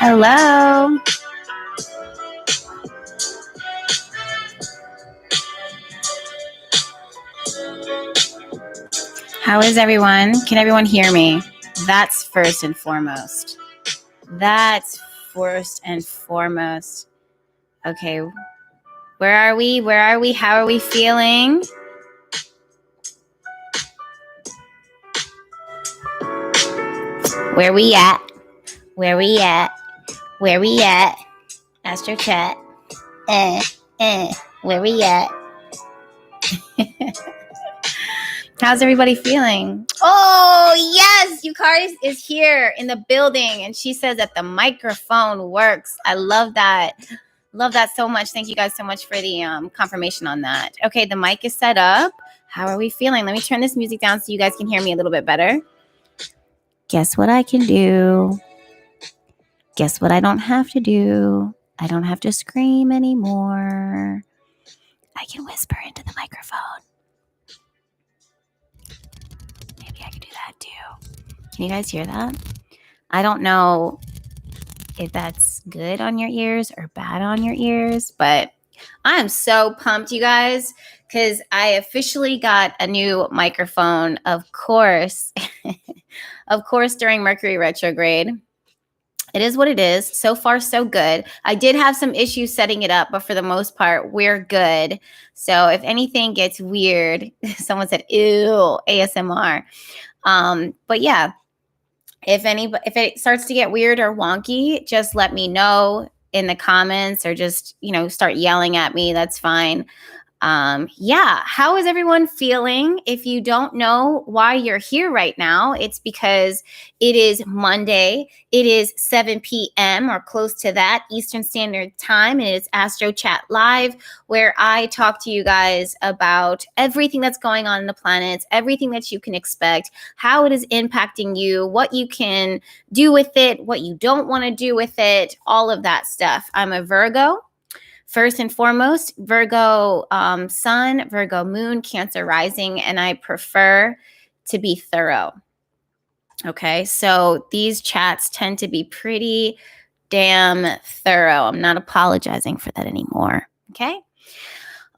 Hello. How is everyone? Can everyone hear me? That's first and foremost. That's first and foremost. Okay. Where are we? Where are we? How are we feeling? Where we at? Where we at? Where we at? Astro chat. Where we at? How's everybody feeling? Oh, yes, Yukari is here in the building, and she says that the microphone works. I love that. Love that so much. Thank you guys so much for the confirmation on that. Okay, the mic is set up. How are we feeling? Let me turn this music down so you guys can hear me a little bit better. Guess what I can do? Guess what I don't have to do? I don't have to scream anymore. I can whisper into the microphone. Maybe I could do that too. Can you guys hear that? I don't know if that's good on your ears or bad on your ears, but I am so pumped, you guys, because I officially got a new microphone, of course. Of course, during Mercury Retrograde. It is what it is. So far, so good. I did have some issues setting it up, but for the most part, we're good. So if anything gets weird, someone said, ew, ASMR. But yeah, if it starts to get weird or wonky, just let me know in the comments or just, start yelling at me. That's fine. Yeah. How is everyone feeling? If you don't know why you're here right now, it's because it is Monday. It is 7 p.m. or close to that Eastern Standard Time. And it's Astro Chat Live, where I talk to you guys about everything that's going on in the planets, everything that you can expect, how it is impacting you, what you can do with it, what you don't want to do with it, all of that stuff. I'm a Virgo. First and foremost, Virgo sun, Virgo moon, Cancer rising, and I prefer to be thorough. Okay, so these chats tend to be pretty damn thorough. I'm not apologizing for that anymore. Okay.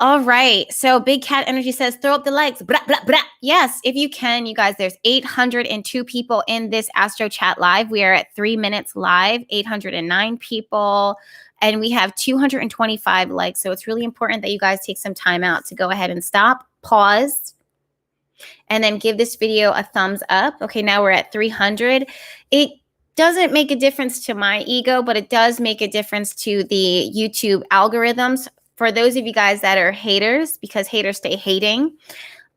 All right. So Big Cat Energy says, throw up the likes. Blah, blah, blah. Yes, if you can, you guys, there's 802 people in this Astro Chat Live. We are at 3 minutes live, 809 people. And we have 225 likes. So it's really important that you guys take some time out to go ahead and stop, pause, and then give this video a thumbs up. Okay, now we're at 300. It doesn't make a difference to my ego, but it does make a difference to the YouTube algorithms. For those of you guys that are haters, because haters stay hating,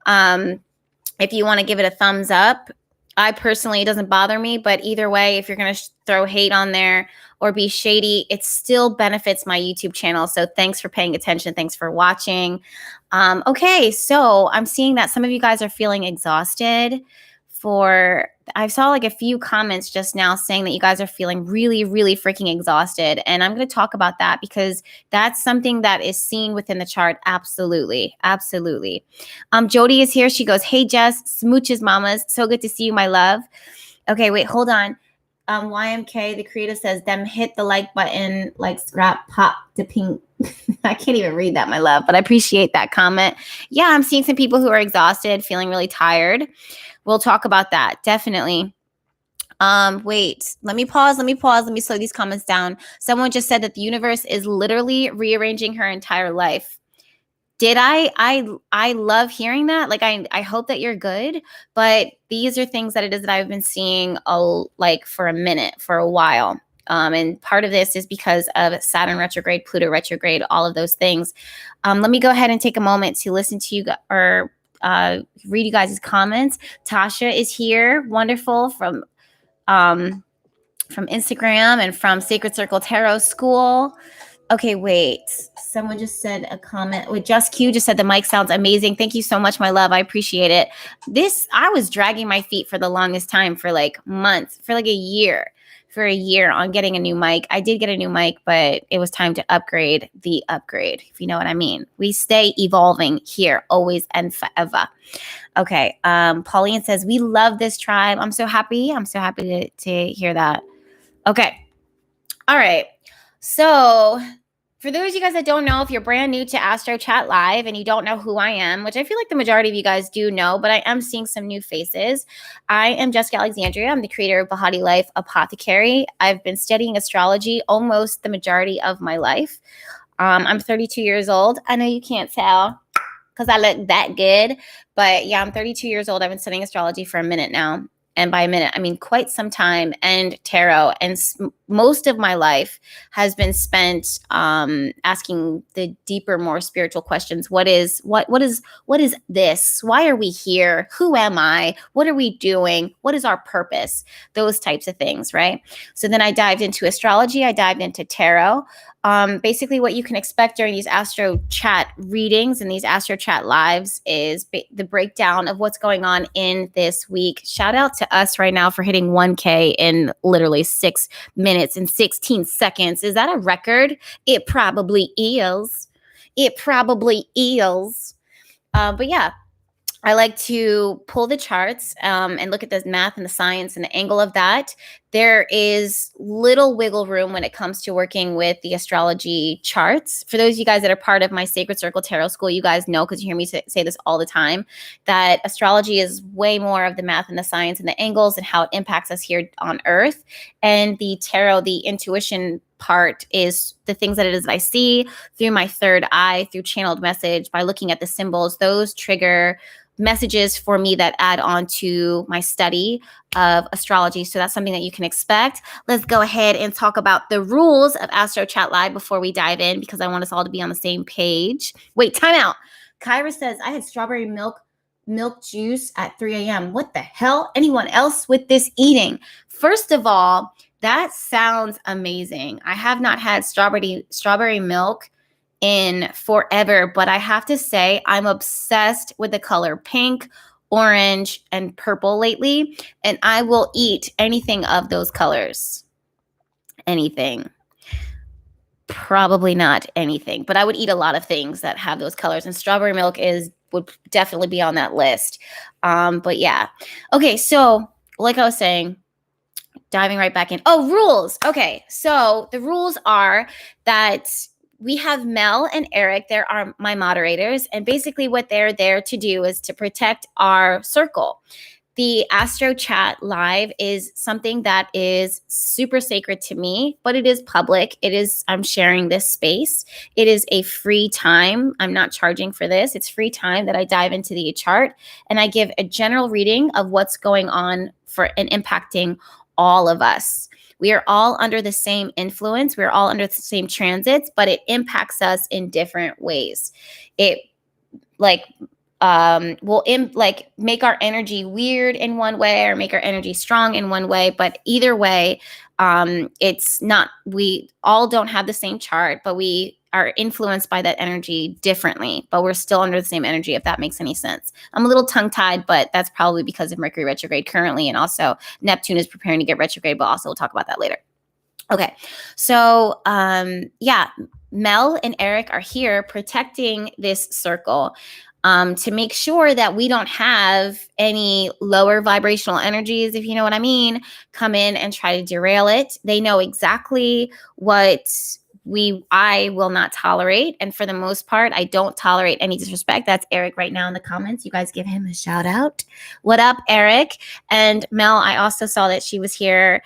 if you want to give it a thumbs up, I personally, it doesn't bother me, but either way, if you're going to throw hate on there or be shady, it still benefits my YouTube channel. So thanks for paying attention. Thanks for watching. Okay, so I'm seeing that some of you guys are feeling exhausted. I saw like a few comments just now saying that you guys are feeling really, really freaking exhausted. And I'm going to talk about that because that's something that is seen within the chart. Absolutely. Absolutely. Jody is here. She goes, hey, Jess, smooches mamas. So good to see you, my love. Okay, wait, hold on. YMK, the creator says, them hit the like button, like rap pop to pink. I can't even read that, my love, but I appreciate that comment. Yeah, I'm seeing some people who are exhausted, feeling really tired. We'll talk about that. Definitely. Wait, let me pause. Let me slow these comments down. Someone just said that the universe is literally rearranging her entire life. Did I love hearing that. Like, I hope that you're good, but these are things that it is that I've been seeing for a minute, for a while. And part of this is because of Saturn retrograde, Pluto retrograde, all of those things. Let me go ahead and take a moment to listen to you or read you guys' comments. Tasha is here. Wonderful. From Instagram and from Sacred Circle Tarot School. Okay, wait. Someone just said a comment. With Just Q just said the mic sounds amazing. Thank you so much, my love. I appreciate it. I was dragging my feet for the longest time, for like months, for like a year on getting a new mic. I did get a new mic, but it was time to upgrade the upgrade, if you know what I mean. We stay evolving here, always and forever. Okay. Pauline says, we love this tribe. I'm so happy. I'm so happy to hear that. Okay. All right. So for those of you guys that don't know, if you're brand new to Astro Chat Live and you don't know who I am, which I feel like the majority of you guys do know, but I am seeing some new faces. I am Jessica Alexandria. I'm the creator of Bahati Life Apothecary. I've been studying astrology almost the majority of my life. I'm 32 years old. I know you can't tell because I look that good, but yeah, I'm 32 years old. I've been studying astrology for a minute now. And by a minute, I mean quite some time, and tarot. And most of my life has been spent asking the deeper, more spiritual questions. What is this? Why are we here? Who am I? What are we doing? What is our purpose? Those types of things, right? So then I dived into astrology. I dived into tarot. Basically, what you can expect during these Astro Chat readings and these Astro Chat lives is the breakdown of what's going on in this week. Shout out to us right now for hitting 1K in literally 6 minutes and 16 seconds. Is that a record? It probably is. It probably is. But yeah, I like to pull the charts and look at the math and the science and the angle of that. There is little wiggle room when it comes to working with the astrology charts. For those of you guys that are part of my Sacred Circle Tarot School, you guys know, because you hear me say this all the time, that astrology is way more of the math and the science and the angles and how it impacts us here on Earth. And the tarot, the intuition part, is the things that it is that I see through my third eye, through channeled message, by looking at the symbols. Those trigger messages for me that add on to my study of astrology. So that's something that you can expect. Let's go ahead and talk about the rules of Astro Chat Live before we dive in, because I want us all to be on the same page. Wait, time out. Kyra says, I had strawberry milk juice at 3 a.m. What the hell? Anyone else with this eating? First of all, that sounds amazing. I have not had strawberry milk in forever, but I have to say I'm obsessed with the color pink, orange, and purple lately, and I will eat anything of those colors. Anything. Probably not anything, but I would eat a lot of things that have those colors, and strawberry milk would definitely be on that list. But yeah. Okay, so like I was saying, diving right back in. Oh, rules. Okay, so the rules are that we have Mel and Eric. There are my moderators. And basically what they're there to do is to protect our circle. The Astro Chat Live is something that is super sacred to me, but it is public. I'm sharing this space. It is a free time. I'm not charging for this. It's free time that I dive into the chart and I give a general reading of what's going on and impacting all of us. We are all under the same influence. We're all under the same transits, but it impacts us in different ways. It will make our energy weird in one way or make our energy strong in one way. But either way, it's not, we all don't have the same chart, but we are influenced by that energy differently, but we're still under the same energy, if that makes any sense. I'm a little tongue-tied, but that's probably because of Mercury retrograde currently, and also Neptune is preparing to get retrograde, but also we'll talk about that later. Okay, so yeah, Mel and Eric are here protecting this circle to make sure that we don't have any lower vibrational energies, if you know what I mean, come in and try to derail it. They know exactly what I will not tolerate. And for the most part, I don't tolerate any disrespect. That's Eric right now in the comments. You guys give him a shout out. What up, Eric? And Mel, I also saw that she was here.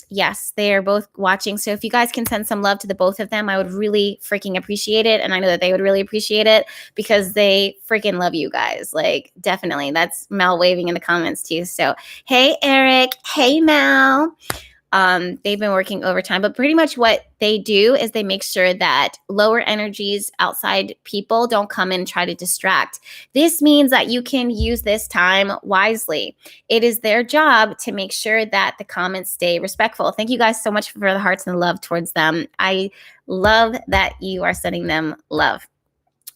Yes, they are both watching. So if you guys can send some love to the both of them, I would really freaking appreciate it. And I know that they would really appreciate it because they freaking love you guys. Like, definitely. That's Mel waving in the comments too. So, hey, Eric. Hey, Mel. They've been working overtime, but pretty much what they do is they make sure that lower energies, outside people don't come in and try to distract. This means that you can use this time wisely. It is their job to make sure that the comments stay respectful. Thank you guys so much for the hearts and the love towards them. I love that you are sending them love.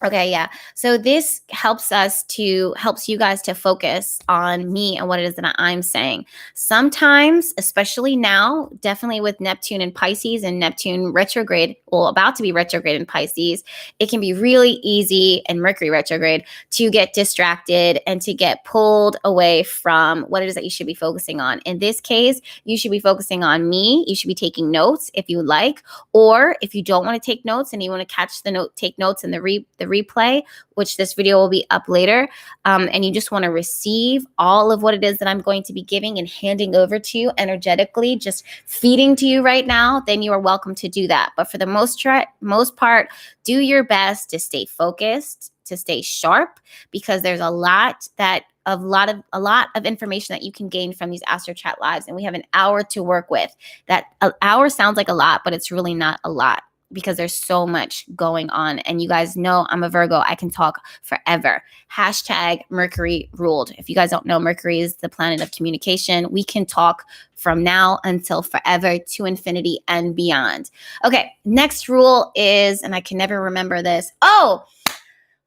Okay, yeah. So this helps you guys to focus on me and what it is that I'm saying. Sometimes, especially now, definitely with Neptune in Pisces and Neptune retrograde, well, about to be retrograde in Pisces, it can be really easy, and Mercury retrograde, to get distracted and to get pulled away from what it is that you should be focusing on. In this case, you should be focusing on me. You should be taking notes if you would like, or if you don't want to take notes and you want to take notes in the replay, which this video will be up later, and you just want to receive all of what it is that I'm going to be giving and handing over to you energetically, just feeding to you right now, then you are welcome to do that. But for the most part, do your best to stay focused, to stay sharp, because there's a lot of information that you can gain from these Astro Chat lives, and we have an hour to work with. That an hour sounds like a lot, but it's really not a lot, because there's so much going on. And you guys know I'm a Virgo. I can talk forever. Hashtag Mercury ruled. If you guys don't know, Mercury is the planet of communication. We can talk from now until forever, to infinity and beyond. Okay, next rule is, and I can never remember this.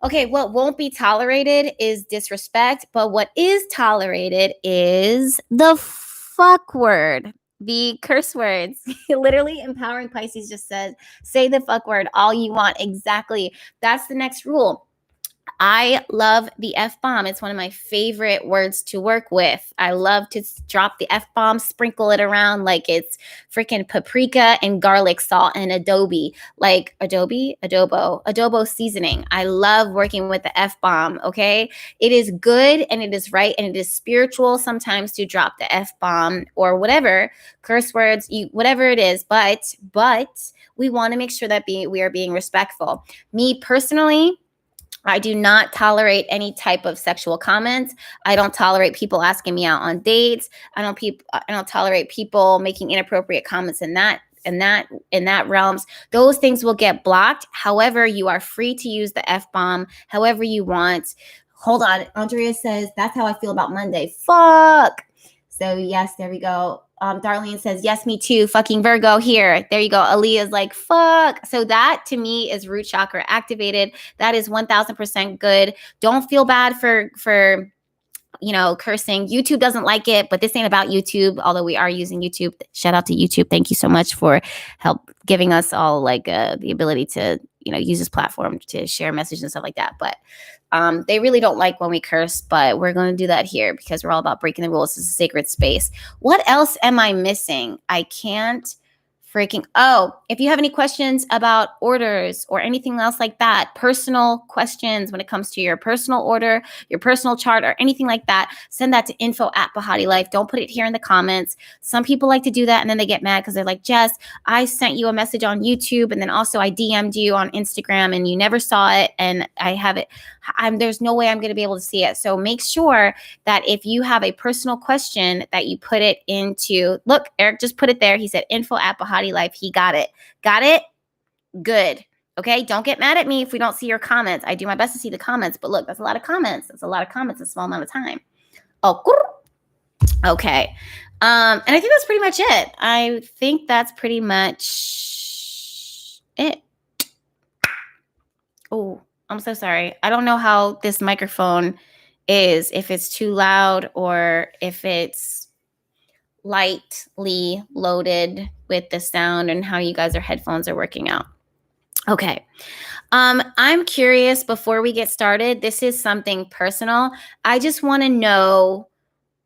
Okay, what won't be tolerated is disrespect, but what is tolerated is the fuck word. The curse words. Literally, Empowering Pisces just says, say the fuck word all you want. Exactly. That's the next rule. I love the F-bomb. It's one of my favorite words to work with. I love to drop the F-bomb, sprinkle it around like it's freaking paprika and garlic salt and adobo seasoning. I love working with the F-bomb, okay? It is good and it is right and it is spiritual sometimes to drop the F-bomb or whatever, curse words, whatever it is, but we want to make sure that we are being respectful. Me personally, I do not tolerate any type of sexual comments. I don't tolerate people asking me out on dates. I don't tolerate people making inappropriate comments in that realms. Those things will get blocked. However, you are free to use the F-bomb however you want. Hold on. Andrea says, that's how I feel about Monday. Fuck. So yes, there we go. Darlene says, yes, me too. Fucking Virgo here. There you go. Aaliyah's like, fuck. So that to me is root chakra activated. That is 1000% good. Don't feel bad for cursing. YouTube doesn't like it, but this ain't about YouTube, although we are using YouTube. Shout out to YouTube. Thank you so much for help giving us all the ability to, use this platform to share messages and stuff like that. But they really don't like when we curse, but we're going to do that here because we're all about breaking the rules. It's a sacred space. What else am I missing? I can't if you have any questions about orders or anything else like that, personal questions when it comes to your personal order, your personal chart, or anything like that, send that to info@Bahati Life. Don't put it here in the comments. Some people like to do that and then they get mad because they're like, Jess, I sent you a message on YouTube and then also I DM'd you on Instagram and you never saw it and I have it. There's no way I'm going to be able to see it. So make sure that if you have a personal question that you put it into, look, Eric just put it there. He said info@Bahati Life. He got it. Got it? Good. Okay. Don't get mad at me if we don't see your comments. I do my best to see the comments, but look, that's a lot of comments. That's a lot of comments in a small amount of time. Oh, okay. And I think that's pretty much it. Oh, I'm so sorry. I don't know how this microphone is, if it's too loud or if it's lightly loaded with the sound and how you guys' headphones are working out. Okay. I'm curious before we get started. This is something personal. I just want to know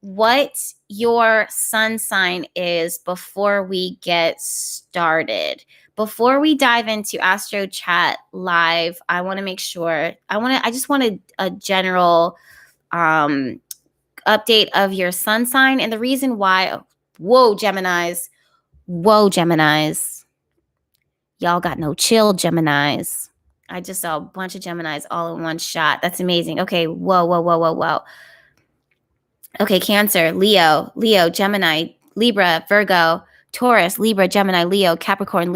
what your sun sign is before we get started. Before we dive into Astro Chat Live, I want to make sure, I just want a general update of your sun sign. And the reason why, whoa, Geminis. Y'all got no chill, Geminis. I just saw a bunch of Geminis all in one shot. That's amazing. Okay, whoa. Okay, Cancer, Leo, Gemini, Libra, Virgo, Taurus, Libra, Gemini, Leo, Capricorn,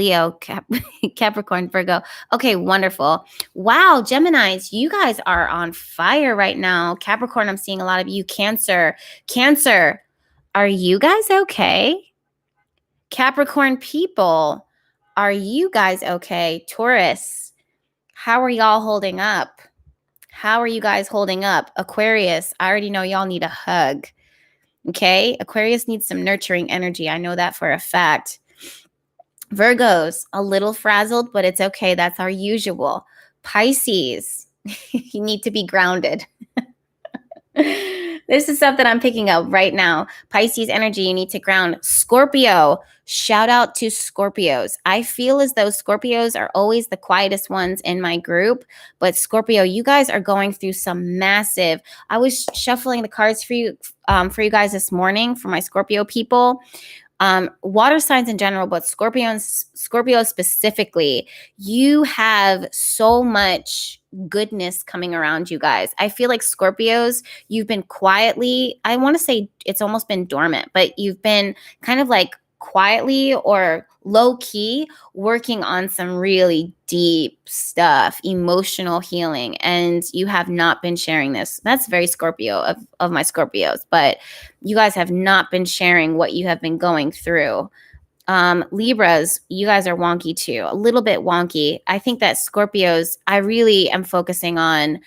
Capricorn, Virgo. Okay, wonderful. Wow, Geminis, you guys are on fire right now. Capricorn, I'm seeing a lot of you. Cancer, are you guys okay? Capricorn people, are you guys okay? Taurus, How are y'all holding up? How are you guys holding up? Aquarius, I already know y'all need a hug. Okay? Aquarius needs some nurturing energy. I know that for a fact. Virgos, a little frazzled, but it's okay. That's our usual. Pisces, you need to be grounded. This is something I'm picking up right now. Pisces energy, you need to ground. Scorpio, shout out to Scorpios. I feel as though Scorpios are always the quietest ones in my group, but Scorpio, you guys are going through some massive. I was shuffling the cards for you guys this morning for my Scorpio people. Water signs in general, but Scorpio specifically, you have so much goodness coming around you guys. I feel like Scorpios, you've been quietly, I want to say it's almost been dormant, but you've been kind of like quietly or low key working on some really deep stuff, emotional healing, and you have not been sharing this. That's very Scorpio of my Scorpios, but you guys have not been sharing what you have been going through. Libras, you guys are wonky too, a little bit wonky. I think that Scorpios, I really am focusing on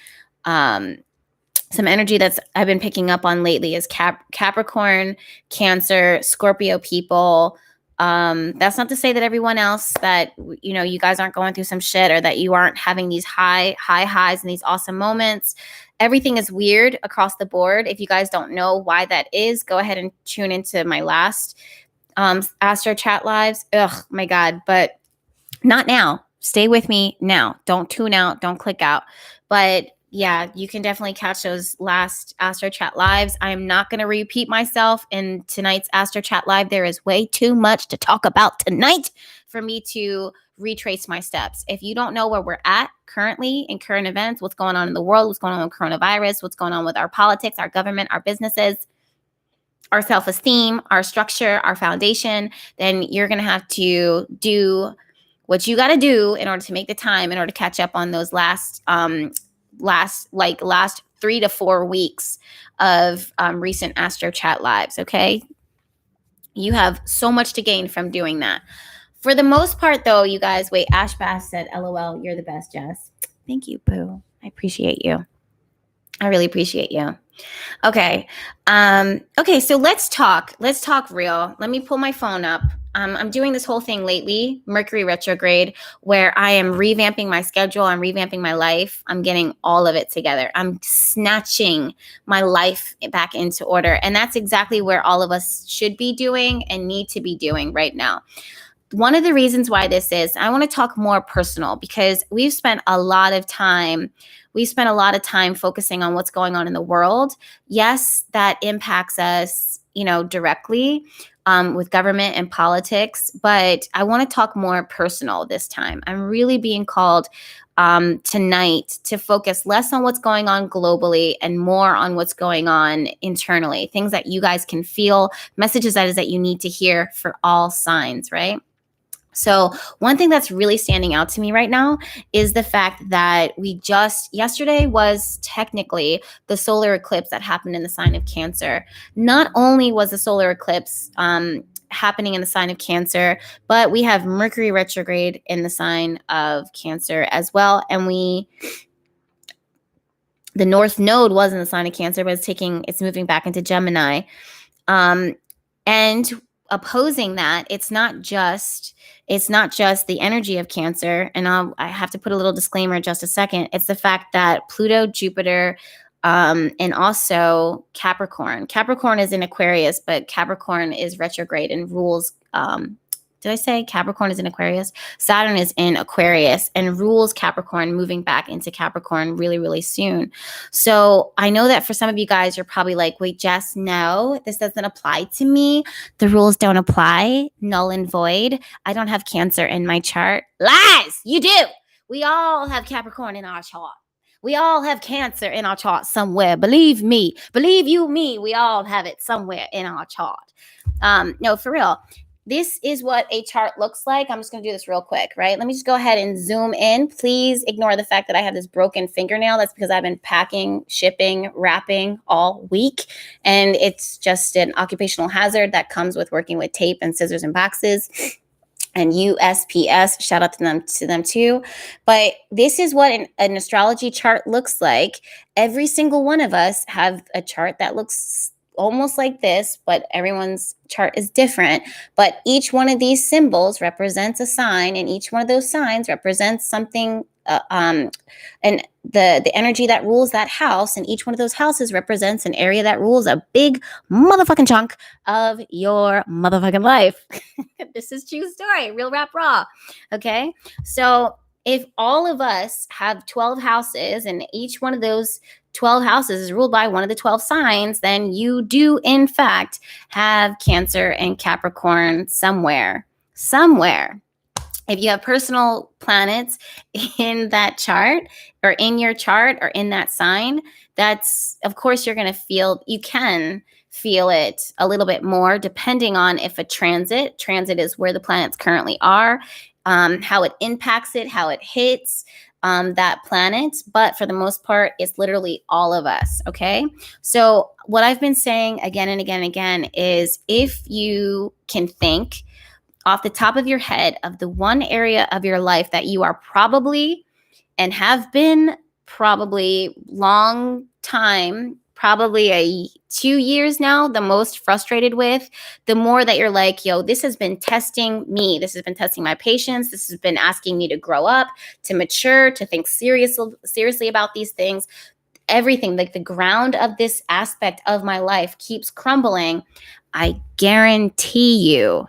some energy that's I've been picking up on lately is Capricorn, Cancer, Scorpio people. That's not to say that everyone else that, you know, you guys aren't going through some shit or that you aren't having these high highs and these awesome moments. Everything is weird across the board. If you guys don't know why that is, go ahead and tune into my last Astro Chat lives. Ugh, my God, but not now. Stay with me now. Don't tune out. Don't click out. But yeah, you can definitely catch those last Astro Chat lives. I'm not going to repeat myself in tonight's Astro Chat live. There is way too much to talk about tonight for me to retrace my steps. If you don't know where we're at currently in current events, what's going on in the world, what's going on with coronavirus, what's going on with our politics, our government, our businesses, our self-esteem, our structure, our foundation, then you're going to have to do what you got to do in order to make the time, in order to catch up on those last 3 to 4 weeks of recent Astro Chat lives. Okay. You have so much to gain from doing that. For the most part though, you guys, wait, Ash Bass said, LOL, you're the best, Jess. Thank you, boo. I appreciate you. I really appreciate you. Okay. Okay. So let's talk real. Let me pull my phone up. I'm doing this whole thing lately, Mercury Retrograde, where I am revamping my schedule. I'm revamping my life. I'm getting all of it together. I'm snatching my life back into order. And that's exactly where all of us should be doing and need to be doing right now. One of the reasons why this is, I want to talk more personal because we've spent a lot of time focusing on what's going on in the world. Yes, that impacts us, directly with government and politics, but I want to talk more personal this time. I'm really being called tonight to focus less on what's going on globally and more on what's going on internally, things that you guys can feel, messages that you need to hear for all signs, right? So one thing that's really standing out to me right now is the fact that yesterday was technically the solar eclipse that happened in the sign of Cancer. Not only was the solar eclipse happening in the sign of Cancer, but we have Mercury retrograde in the sign of Cancer as well. And the North Node was in the sign of Cancer, but it's moving back into Gemini. And opposing that, it's not just the energy of Cancer, and I have to put a little disclaimer in just a second. It's the fact that Pluto, Jupiter, and also Capricorn. Capricorn is in Aquarius, but Capricorn is retrograde and rules. Did I say Capricorn is in Aquarius? Saturn is in Aquarius and rules Capricorn, moving back into Capricorn really, really soon. So I know that for some of you guys, you're probably like, wait, Jess, no, this doesn't apply to me. The rules don't apply, null and void. I don't have Cancer in my chart. Lies, you do. We all have Capricorn in our chart. We all have Cancer in our chart somewhere. Believe me, believe you me, we all have it somewhere in our chart. No, for real. This is what a chart looks like. I'm just going to do this real quick, right? Let me just go ahead and zoom in. Please ignore the fact that I have this broken fingernail. That's because I've been packing, shipping, wrapping all week. And it's just an occupational hazard that comes with working with tape and scissors and boxes. and USPS, shout out to them too. But this is what an astrology chart looks like. Every single one of us have a chart that looks almost like this, but everyone's chart is different. But each one of these symbols represents a sign, and each one of those signs represents something, and the energy that rules that house, and each one of those houses represents an area that rules a big motherfucking chunk of your motherfucking life. This is true story, real rap raw. Okay, so if all of us have 12 houses, and each one of those 12 houses is ruled by one of the 12 signs, then you do in fact have Cancer and Capricorn somewhere. If you have personal planets in that chart, or in your chart, or in that sign, that's, of course, you can feel it a little bit more, depending on if a transit is where the planets currently are, how it impacts it, how it hits that planet. But for the most part, it's literally all of us. Okay. So what I've been saying again and again and again is, if you can think off the top of your head of the one area of your life that you are probably, and have been probably long time, probably 2 years now, the most frustrated with, the more that you're like, yo, this has been testing me. This has been testing my patience. This has been asking me to grow up, to mature, to think seriously about these things. Everything, like the ground of this aspect of my life keeps crumbling. I guarantee you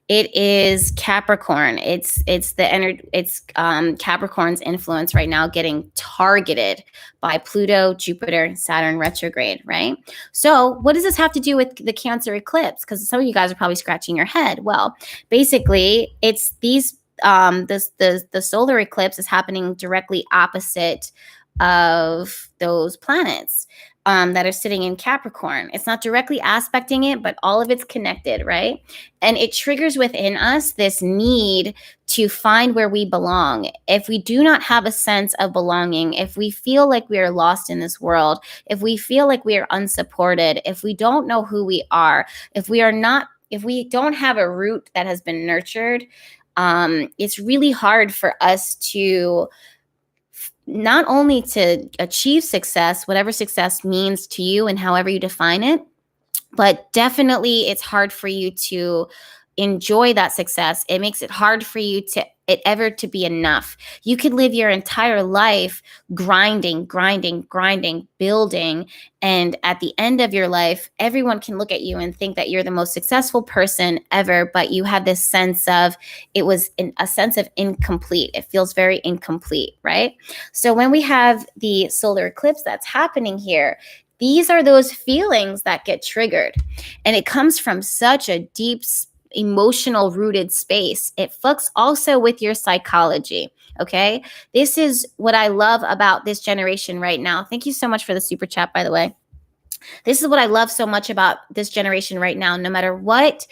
it is Capricorn. It's Capricorn's influence right now getting targeted by Pluto, Jupiter, Saturn retrograde, right? So what does this have to do with the Cancer eclipse? Because some of you guys are probably scratching your head. Well, basically, it's these the solar eclipse is happening directly opposite of those planets that are sitting in Capricorn. It's not directly aspecting it, but all of it's connected, right? And it triggers within us this need to find where we belong. If we do not have a sense of belonging, if we feel like we are lost in this world, if we feel like we are unsupported, if we don't know who we are, if we don't have a root that has been nurtured, it's really hard for us to not only to achieve success, whatever success means to you and however you define it, but definitely it's hard for you to enjoy that success. It makes it hard for you to be enough. You could live your entire life grinding, building, and at the end of your life, everyone can look at you and think that you're the most successful person ever, but you have this sense of, a sense of incomplete. It feels very incomplete, right? So when we have the solar eclipse that's happening here, these are those feelings that get triggered, and it comes from such a deep emotional rooted space. It fucks also with your psychology. Okay. This is what I love about this generation right now. Thank you so much for the super chat, by the way. This is what I love so much about this generation right now. No matter what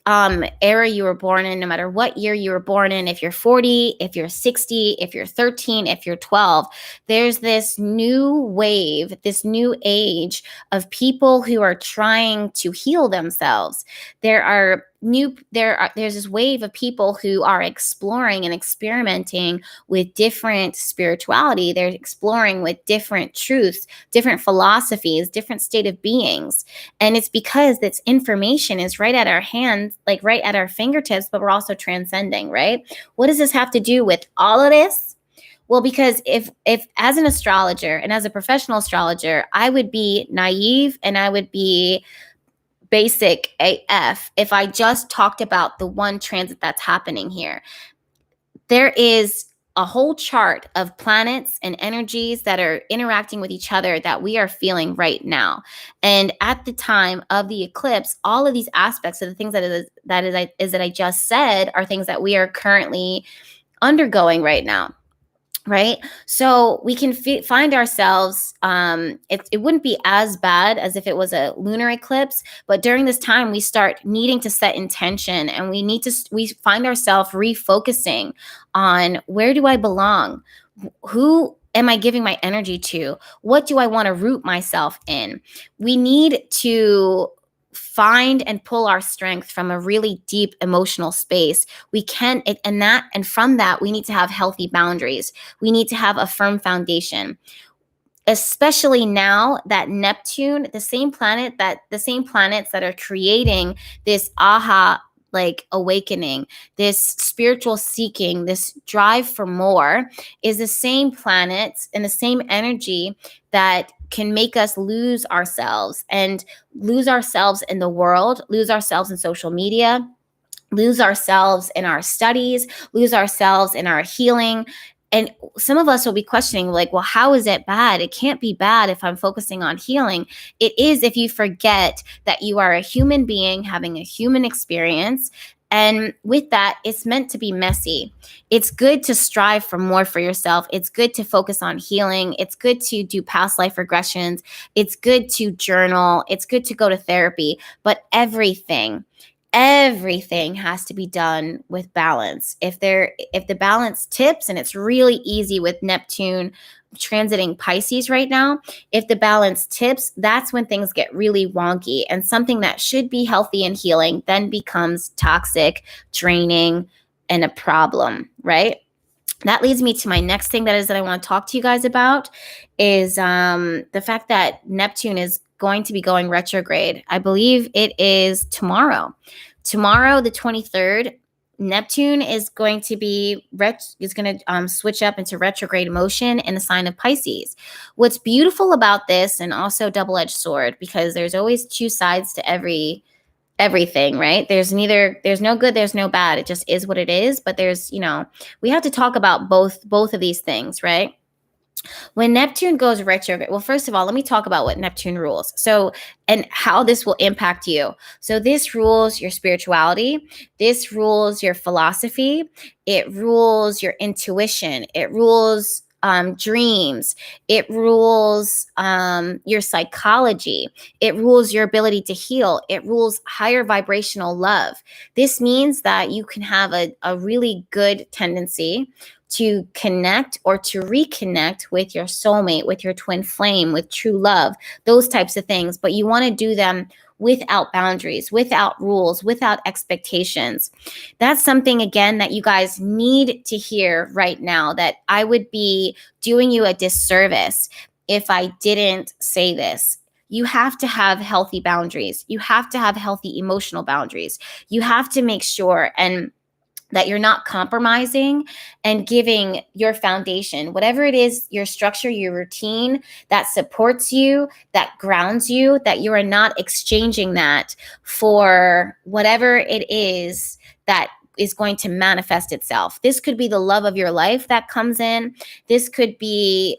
era you were born in, no matter what year you were born in, if you're 40, if you're 60, if you're 13, if you're 12, there's this new wave, this new age of people who are trying to heal themselves. There's this wave of people who are exploring and experimenting with different spirituality. They're exploring with different truths, different philosophies, different state of beings. And it's because this information is right at our hands, like right at our fingertips, but we're also transcending, right? What does this have to do with all of this? Well, because if as an astrologer and as a professional astrologer, I would be naive and I would be basic AF if I just talked about the one transit that's happening here. There is a whole chart of planets and energies that are interacting with each other that we are feeling right now. And at the time of the eclipse, all of these aspects of the things that I just said are things that we are currently undergoing right now. Right. So we can find ourselves, it wouldn't be as bad as if it was a lunar eclipse, but during this time we start needing to set intention, and we find ourselves refocusing on, where do I belong? Who am I giving my energy to? What do I want to root myself in? We need to find and pull our strength from a really deep emotional space. We can, and from that, we need to have healthy boundaries. We need to have a firm foundation, especially now that Neptune, the same planets that are creating this like awakening, this spiritual seeking, this drive for more, is the same planets and the same energy that can make us lose ourselves in the world, lose ourselves in social media, lose ourselves in our studies, lose ourselves in our healing. And some of us will be questioning, like, well, how is it bad? It can't be bad if I'm focusing on healing. It is if you forget that you are a human being having a human experience. And with that, it's meant to be messy. It's good to strive for more for yourself. It's good to focus on healing. It's good to do past life regressions. It's good to journal. It's good to go to therapy. But everything has to be done with balance. If the balance tips, and it's really easy with Neptune transiting Pisces right now, if the balance tips, that's when things get really wonky, and something that should be healthy and healing then becomes toxic, draining, and a problem, right? That leads me to my next thing that I want to talk to you guys about is the fact that Neptune is going to be going retrograde. I believe it is tomorrow. Tomorrow, the 23rd, Neptune is going to switch up into retrograde motion in the sign of Pisces. What's beautiful about this, and also double-edged sword, because there's always two sides to everything, right? There's no good, there's no bad. It just is what it is. But we have to talk about both of these things, right? When Neptune goes retrograde, well, first of all, let me talk about what Neptune rules. So, and how this will impact you. So this rules your spirituality. This rules your philosophy. It rules your intuition. It rules dreams. It rules your psychology. It rules your ability to heal. It rules higher vibrational love. This means that you can have a really good tendency to connect or to reconnect with your soulmate, with your twin flame, with true love, those types of things. But you want to do them without boundaries, without rules, without expectations. That's something, again, that you guys need to hear right now, that I would be doing you a disservice if I didn't say this. You have to have healthy boundaries. You have to have healthy emotional boundaries. You have to make sure that you're not compromising and giving your foundation, whatever it is, your structure, your routine that supports you, that grounds you, that you are not exchanging that for whatever it is that is going to manifest itself. This could be the love of your life that comes in. This could be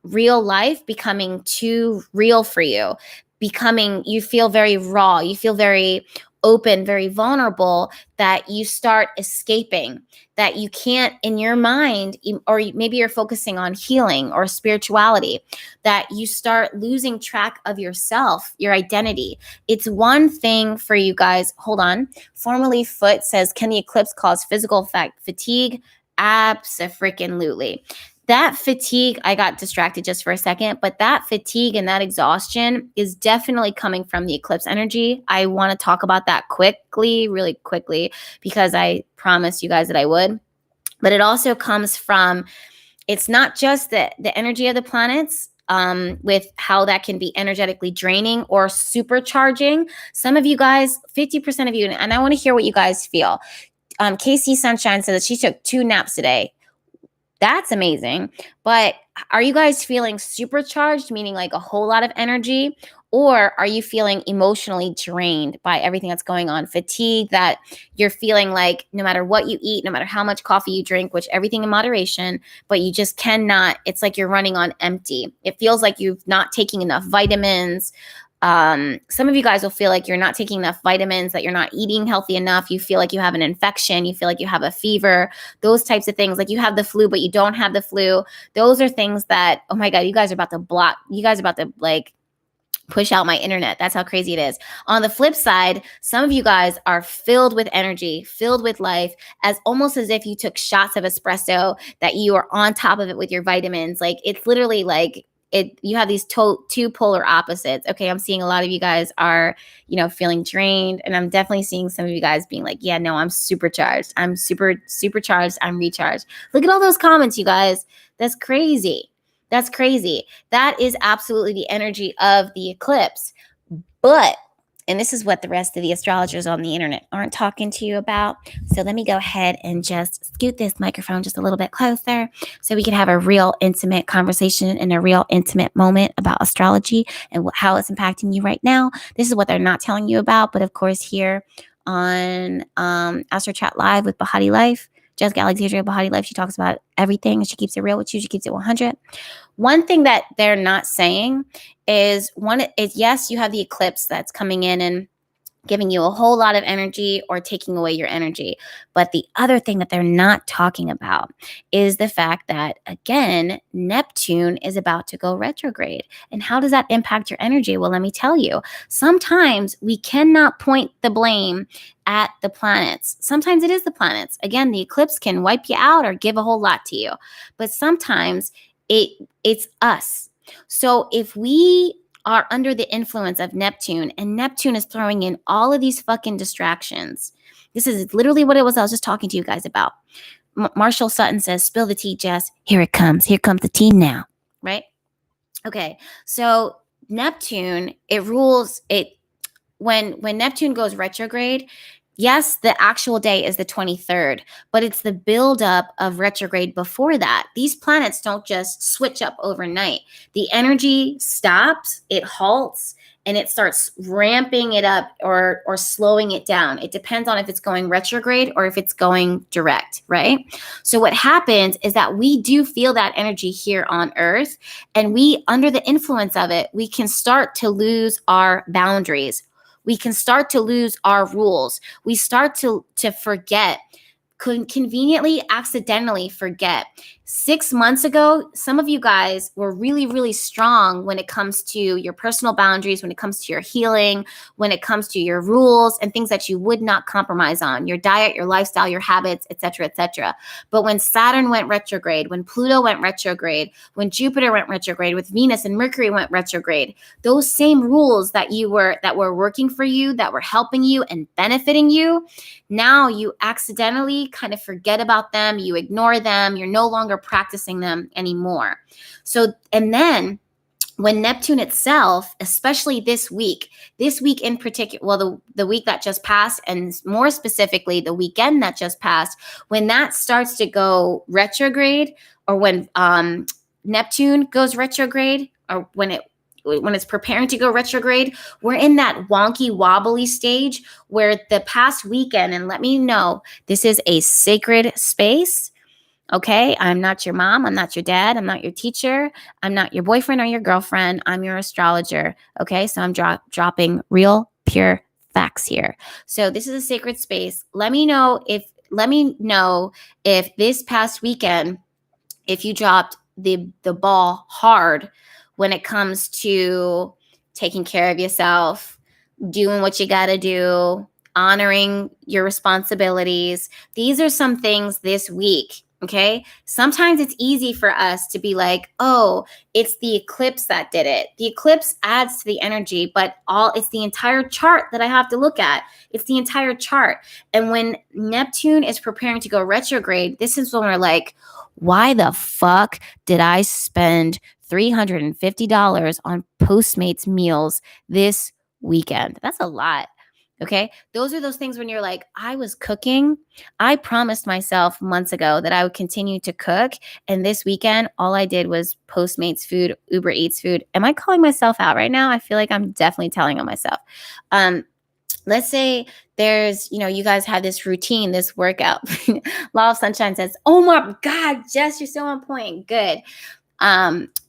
real life becoming too real for you, you feel very raw, you feel very open, very vulnerable, that you start escaping, that you can't in your mind, or maybe you're focusing on healing or spirituality, that you start losing track of yourself, your identity. It's one thing for you guys. Hold on. Formerly Foot says, can the eclipse cause physical fatigue? Abso-freaking-lutely. That fatigue, I got distracted just for a second, but that fatigue and that exhaustion is definitely coming from the eclipse energy. I want to talk about that really quickly, because I promised you guys that I would. But it also comes from, it's not just the energy of the planets, with how that can be energetically draining or supercharging. Some of you guys, 50% of you, and I want to hear what you guys feel. Casey Sunshine said that she took 2 naps today. That's amazing. But are you guys feeling supercharged, meaning like a whole lot of energy? Or are you feeling emotionally drained by everything that's going on? Fatigue, that you're feeling like no matter what you eat, no matter how much coffee you drink, which everything in moderation, but you just cannot, it's like you're running on empty. It feels like you've not taking enough vitamins. Some of you guys will feel like you're not taking enough vitamins, that you're not eating healthy enough. You feel like you have an infection. You feel like you have a fever, those types of things. Like you have the flu, but you don't have the flu. Those are things that, oh my God, you guys are about to like push out my internet. That's how crazy it is. On the flip side, some of you guys are filled with energy, filled with life, almost as if you took shots of espresso, that you are on top of it with your vitamins. Like it's literally like, you have these two polar opposites. Okay, I'm seeing a lot of you guys are, feeling drained, and I'm definitely seeing some of you guys being like, yeah, no, I'm supercharged. I'm supercharged. I'm recharged. Look at all those comments, you guys. That's crazy. That's crazy. That is absolutely the energy of the eclipse. But, and this is what the rest of the astrologers on the internet aren't talking to you about. So let me go ahead and just scoot this microphone just a little bit closer so we can have a real intimate conversation and a real intimate moment about astrology and how it's impacting you right now. This is what they're not telling you about. But of course, here on Astro Chat Live with Bahati Life, Jessica Alexandria Bahati Life, she talks about everything and she keeps it real with you. She keeps it 100. One thing that they're not saying is yes, you have the eclipse that's coming in and giving you a whole lot of energy or taking away your energy. But the other thing that they're not talking about is the fact that, again, Neptune is about to go retrograde. And how does that impact your energy? Well, let me tell you, sometimes we cannot point the blame at the planets. Sometimes it is the planets. Again, the eclipse can wipe you out or give a whole lot to you. But sometimes it's us. So if we are under the influence of Neptune, and Neptune is throwing in all of these fucking distractions. This is literally what it was I was just talking to you guys about. Marshall Sutton says, spill the tea, Jess. Here it comes. Here comes the tea now. Right? Okay. So Neptune, it rules it when Neptune goes retrograde. Yes, the actual day is the 23rd, but it's the buildup of retrograde before that. These planets don't just switch up overnight. The energy stops, it halts, and it starts ramping it up or slowing it down. It depends on if it's going retrograde or if it's going direct, right? So what happens is that we do feel that energy here on Earth, and we, under the influence of it, we can start to lose our boundaries. We can start to lose our rules. We start to forget, conveniently, accidentally forget. 6 months ago, some of you guys were really, really strong when it comes to your personal boundaries, when it comes to your healing, when it comes to your rules and things that you would not compromise on, your diet, your lifestyle, your habits, etc., etc. But when Saturn went retrograde, when Pluto went retrograde, when Jupiter went retrograde, with Venus and Mercury went retrograde, those same rules that were working for you, that were helping you and benefiting you, now you accidentally kind of forget about them, you ignore them, you're no longer practicing them anymore. So, and then when Neptune itself, especially this week in particular, well, the week that just passed, and more specifically, the weekend that just passed, when that starts to go retrograde, or when Neptune goes retrograde, or when it's preparing to go retrograde, we're in that wonky, wobbly stage where the past weekend, and let me know, this is a sacred space. Okay, I'm not your mom. I'm not your dad. I'm not your teacher. I'm not your boyfriend or your girlfriend. I'm your astrologer. Okay, so I'm dropping real, pure facts here. So this is a sacred space. Let me know if this past weekend, if you dropped the ball hard when it comes to taking care of yourself, doing what you got to do, honoring your responsibilities. These are some things this week. Okay. Sometimes it's easy for us to be like, oh, it's the eclipse that did it. The eclipse adds to the energy, but it's the entire chart that I have to look at. It's the entire chart. And when Neptune is preparing to go retrograde, this is when we're like, why the fuck did I spend $350 on Postmates meals this weekend? That's a lot. Okay. Those are those things when you're like, I was cooking. I promised myself months ago that I would continue to cook. And this weekend, all I did was Postmates food, Uber Eats food. Am I calling myself out right now? I feel like I'm definitely telling on myself. Let's say there's, you guys have this routine, this workout. Law of Sunshine says, oh my God, Jess, you're so on point. Good.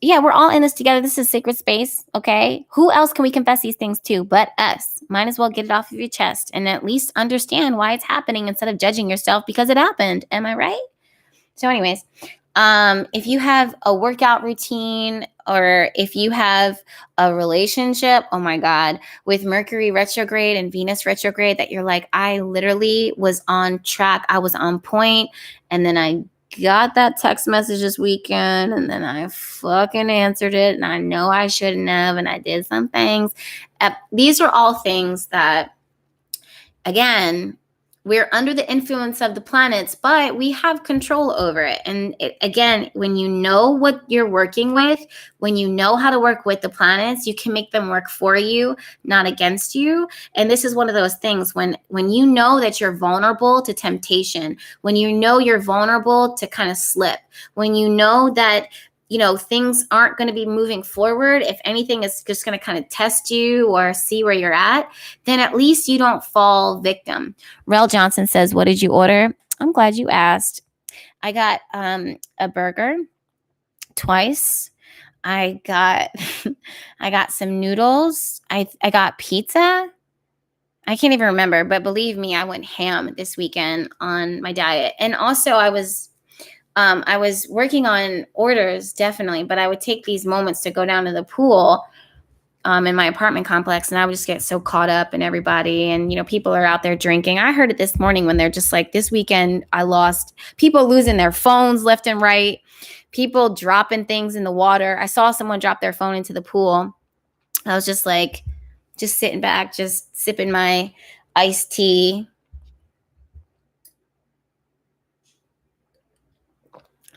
Yeah, we're all in this together. This is sacred space. Okay. Who else can we confess these things to but us? Might as well get it off of your chest and at least understand why it's happening instead of judging yourself because it happened. Am I right? So anyways, if you have a workout routine or if you have a relationship, oh my God, with Mercury retrograde and Venus retrograde that you're like, I literally was on track. I was on point. And then I got that text message this weekend, and then I fucking answered it, and I know I shouldn't have, and I did some things. These are all things that, again, we're under the influence of the planets, but we have control over it. And again, when you know what you're working with, when you know how to work with the planets, you can make them work for you, not against you. And this is one of those things when you know that you're vulnerable to temptation, when you know you're vulnerable to kind of slip, when you know that things aren't going to be moving forward. If anything is just going to kind of test you or see where you're at, then at least you don't fall victim. Rel Johnson says, what did you order? I'm glad you asked. I got a burger twice. I got some noodles. I got pizza. I can't even remember, but believe me, I went ham this weekend on my diet. And also I was working on orders, definitely, but I would take these moments to go down to the pool in my apartment complex, and I would just get so caught up in everybody. And, people are out there drinking. I heard it this morning when they're just like, this weekend I lost people losing their phones left and right, people dropping things in the water. I saw someone drop their phone into the pool. I was just like, just sitting back, just sipping my iced tea.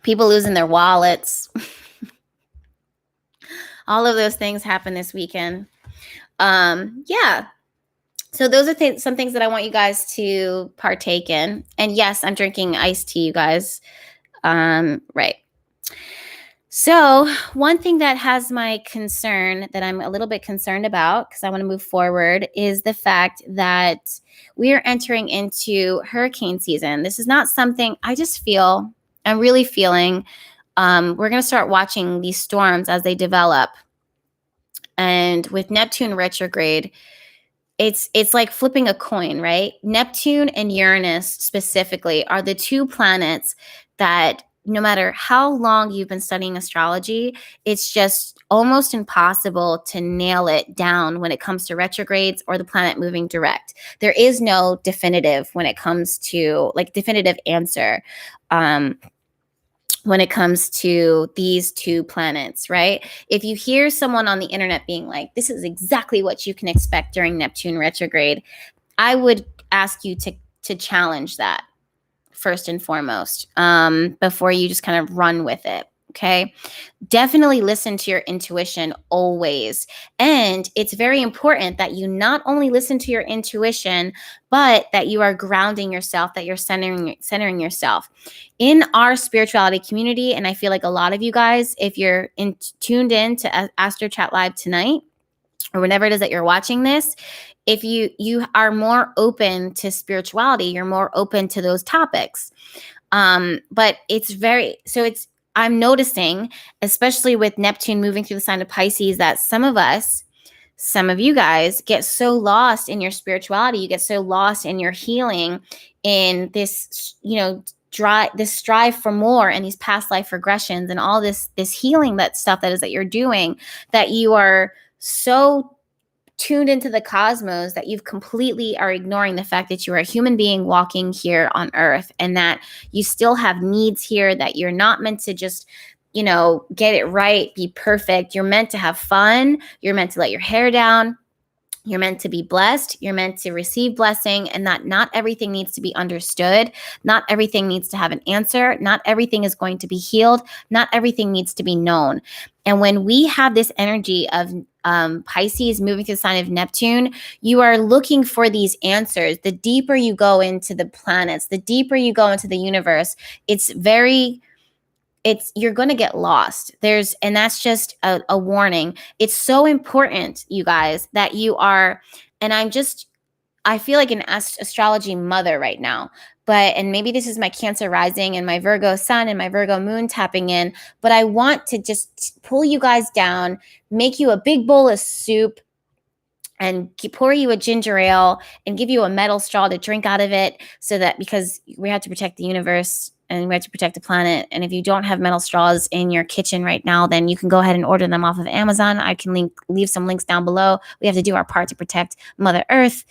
People losing their wallets. All of those things happen this weekend. Yeah. So those are some things that I want you guys to partake in. And yes, I'm drinking iced tea, you guys. Right. So one thing that has my concern, that I'm a little bit concerned about because I want to move forward, is the fact that we are entering into hurricane season. This is not something I just feel. I'm really feeling we're going to start watching these storms as they develop. And with Neptune retrograde, it's like flipping a coin, right? Neptune and Uranus specifically are the two planets that no matter how long you've been studying astrology, it's just almost impossible to nail it down when it comes to retrogrades or the planet moving direct. There is no definitive when it comes to definitive answer. When it comes to these two planets, right? If you hear someone on the internet being like, this is exactly what you can expect during Neptune retrograde, I would ask you to challenge that first and foremost, before you just kind of run with it. Okay. Definitely listen to your intuition always. And it's very important that you not only listen to your intuition, but that you are grounding yourself, that you're centering yourself. In our spirituality community, and I feel like a lot of you guys, if you're tuned in to Astro Chat Live tonight, or whenever it is that you're watching this, if you are more open to spirituality, you're more open to those topics. But I'm noticing, especially with Neptune moving through the sign of Pisces, that some of you guys get so lost in your spirituality. You get so lost in your healing, in this, this strive for more, and these past life regressions and all this healing that you're doing, that you are so tuned into the cosmos that you've completely are ignoring the fact that you are a human being walking here on Earth, and that you still have needs here, that you're not meant to just, get it right, be perfect. You're meant to have fun. You're meant to let your hair down. You're meant to be blessed. You're meant to receive blessing, and that not everything needs to be understood. Not everything needs to have an answer. Not everything is going to be healed. Not everything needs to be known. And when we have this energy of Pisces moving through the sign of Neptune, you are looking for these answers. The deeper you go into the planets, the deeper you go into the universe, you're going to get lost. And that's just a warning. It's so important, you guys, that you are, and I feel like an astrology mother right now, and maybe this is my Cancer rising and my Virgo sun and my Virgo moon tapping in, but I want to just pull you guys down, make you a big bowl of soup, and pour you a ginger ale and give you a metal straw to drink out of it, because we have to protect the universe and we have to protect the planet. And if you don't have metal straws in your kitchen right now, then you can go ahead and order them off of Amazon. I can leave some links down below. We have to do our part to protect Mother Earth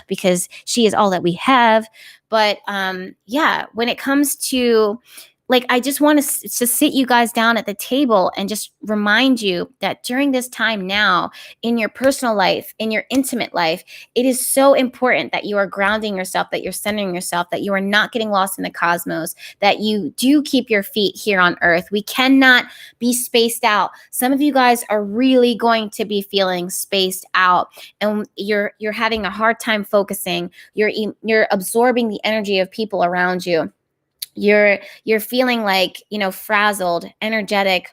because she is all that we have. But when it comes to like, I just want to sit you guys down at the table and just remind you that during this time now, in your personal life, in your intimate life, it is so important that you are grounding yourself, that you're centering yourself, that you are not getting lost in the cosmos, that you do keep your feet here on earth. We cannot be spaced out. Some of you guys are really going to be feeling spaced out, and you're having a hard time focusing. You're absorbing the energy of people around you. You're feeling like, frazzled, energetic.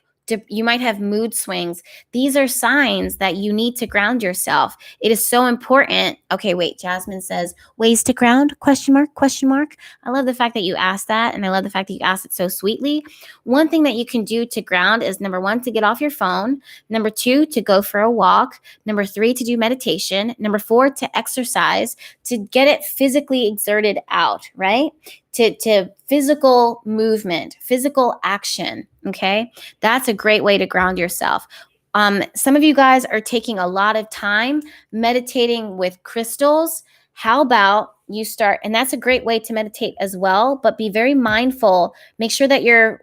You might have mood swings. These are signs that you need to ground yourself. It is so important. Okay, wait, Jasmine says, ways to ground, question mark, question mark. I love the fact that you asked that, and I love the fact that you asked it so sweetly. One thing that you can do to ground is, number 1, to get off your phone. Number 2, to go for a walk. Number 3, to do meditation. Number 4, to exercise, to get it physically exerted out, right? To physical movement, physical action, okay? That's a great way to ground yourself. Some of you guys are taking a lot of time meditating with crystals. How about you start, and that's a great way to meditate as well, but be very mindful. Make sure that you're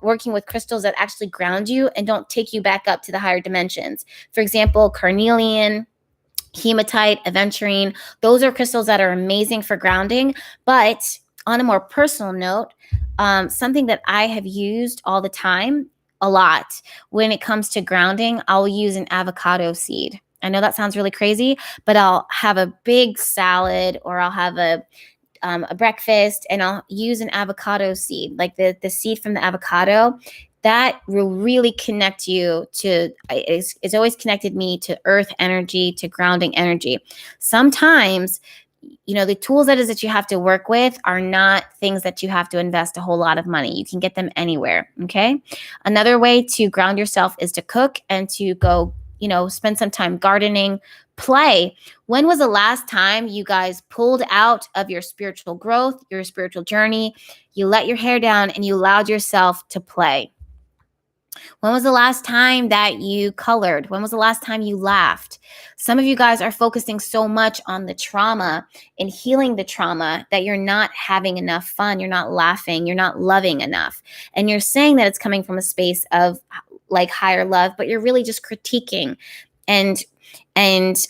working with crystals that actually ground you and don't take you back up to the higher dimensions. For example, carnelian, hematite, aventurine, those are crystals that are amazing for grounding. But on a more personal note, something that I have used all the time, a lot, when it comes to grounding, I'll use an avocado seed. I know that sounds really crazy, but I'll have a big salad, or I'll have a breakfast, and I'll use an avocado seed, like the seed from the avocado. That will really connect you to, it's always connected me to earth energy, to grounding energy. Sometimes, the tools that you have to work with are not things that you have to invest a whole lot of money. You can get them anywhere, okay? Another way to ground yourself is to cook and to go, spend some time gardening, play. When was the last time you guys pulled out of your spiritual growth, your spiritual journey, you let your hair down and you allowed yourself to play? When was the last time that you colored? When was the last time you laughed? Some of you guys are focusing so much on the trauma and healing the trauma that you're not having enough fun. You're not laughing. You're not loving enough. And you're saying that it's coming from a space of like higher love, but you're really just critiquing and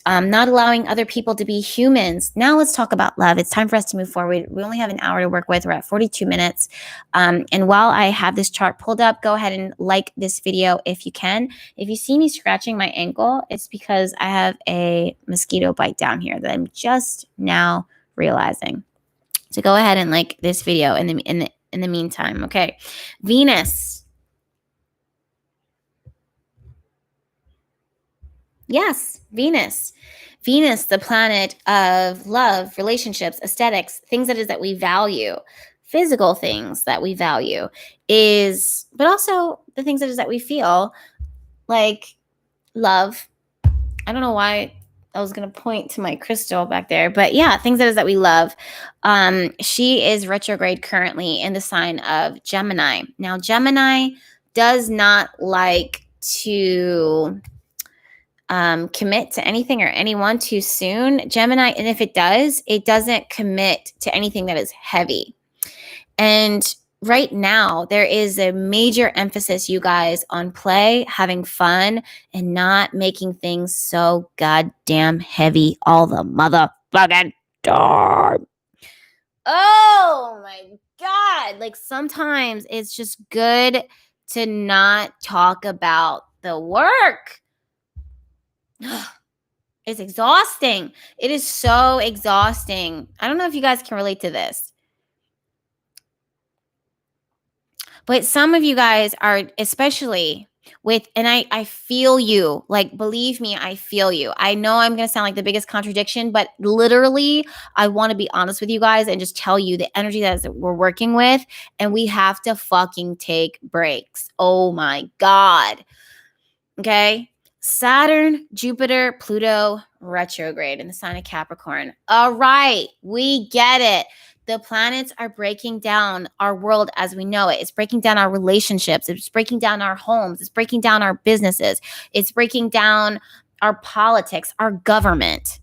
not allowing other people to be humans. Now let's talk about love. It's time for us to move forward. We only have an hour to work with. We're at 42 minutes. And while I have this chart pulled up, go ahead and like this video if you can. If you see me scratching my ankle, it's because I have a mosquito bite down here that I'm just now realizing. So go ahead and like this video in the meantime. Okay. Venus. Yes, Venus. Venus, the planet of love, relationships, aesthetics, things that we value, physical things that we value, but also the things that we feel, like love. I don't know why I was going to point to my crystal back there, but yeah, things that we love. She is retrograde currently in the sign of Gemini. Now, Gemini does not like to commit to anything or anyone too soon. Gemini, and if it does, it doesn't commit to anything that is heavy. And right now, there is a major emphasis, you guys, on play, having fun, and not making things so goddamn heavy all the motherfucking time. Oh my God. Like, sometimes it's just good to not talk about the work. It's exhausting. It is so exhausting. I don't know if you guys can relate to this. But some of you guys are, especially with, and I feel you, like, believe me, I feel you. I know I'm going to sound like the biggest contradiction, but literally, I want to be honest with you guys and just tell you the energy that we're working with, and we have to fucking take breaks. Oh my God. Okay. Saturn, Jupiter, Pluto, retrograde in the sign of Capricorn. All right, we get it. The planets are breaking down our world as we know it. It's breaking down our relationships. It's breaking down our homes. It's breaking down our businesses. It's breaking down our politics, our government.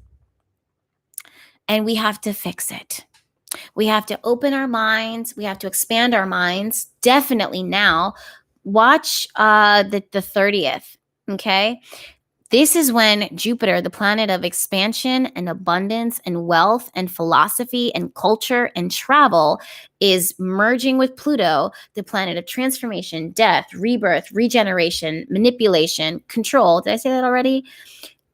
And we have to fix it. We have to open our minds. We have to expand our minds. Definitely now. Watch the 30th. Okay. This is when Jupiter, the planet of expansion and abundance and wealth and philosophy and culture and travel, is merging with Pluto, the planet of transformation, death, rebirth, regeneration, manipulation, control. Did I say that already?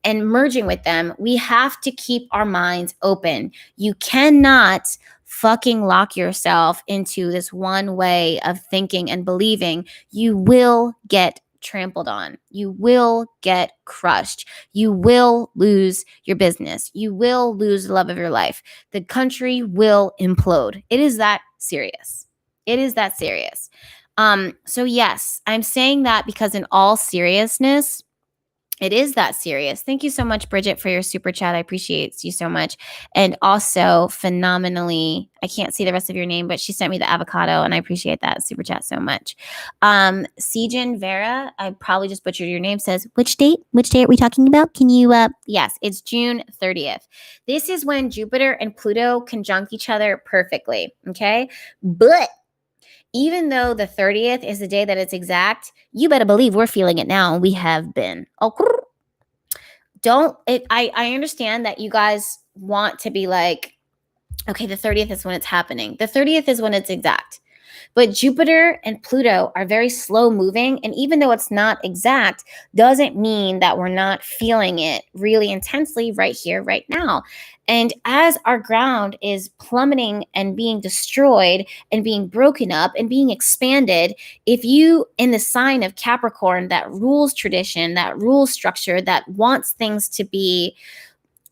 And merging with them, we have to keep our minds open. You cannot fucking lock yourself into this one way of thinking and believing. You will get trampled on. You will get crushed. You will lose your business. You will lose the love of your life. The country will implode. It is that serious. It is that serious. So yes, I'm saying that because in all seriousness, it is that serious. Thank you so much, Bridget, for your super chat. I appreciate you so much. And also, phenomenally, I can't see the rest of your name, but she sent me the avocado, and I appreciate that super chat so much. Sejin Vera, I probably just butchered your name, says, which date? Which date are we talking about? Can you, yes, it's June 30th. This is when Jupiter and Pluto conjunct each other perfectly, okay? But even though the 30th is the day that it's exact, you better believe we're feeling it now, and we have been. Oh, I understand that you guys want to be like, okay, the 30th is when it's happening. The 30th is when it's exact. But Jupiter and Pluto are very slow moving. And even though it's not exact, doesn't mean that we're not feeling it really intensely right here, right now. And as our ground is plummeting and being destroyed and being broken up and being expanded, if you, in the sign of Capricorn, that rules tradition, that rules structure, that wants things to be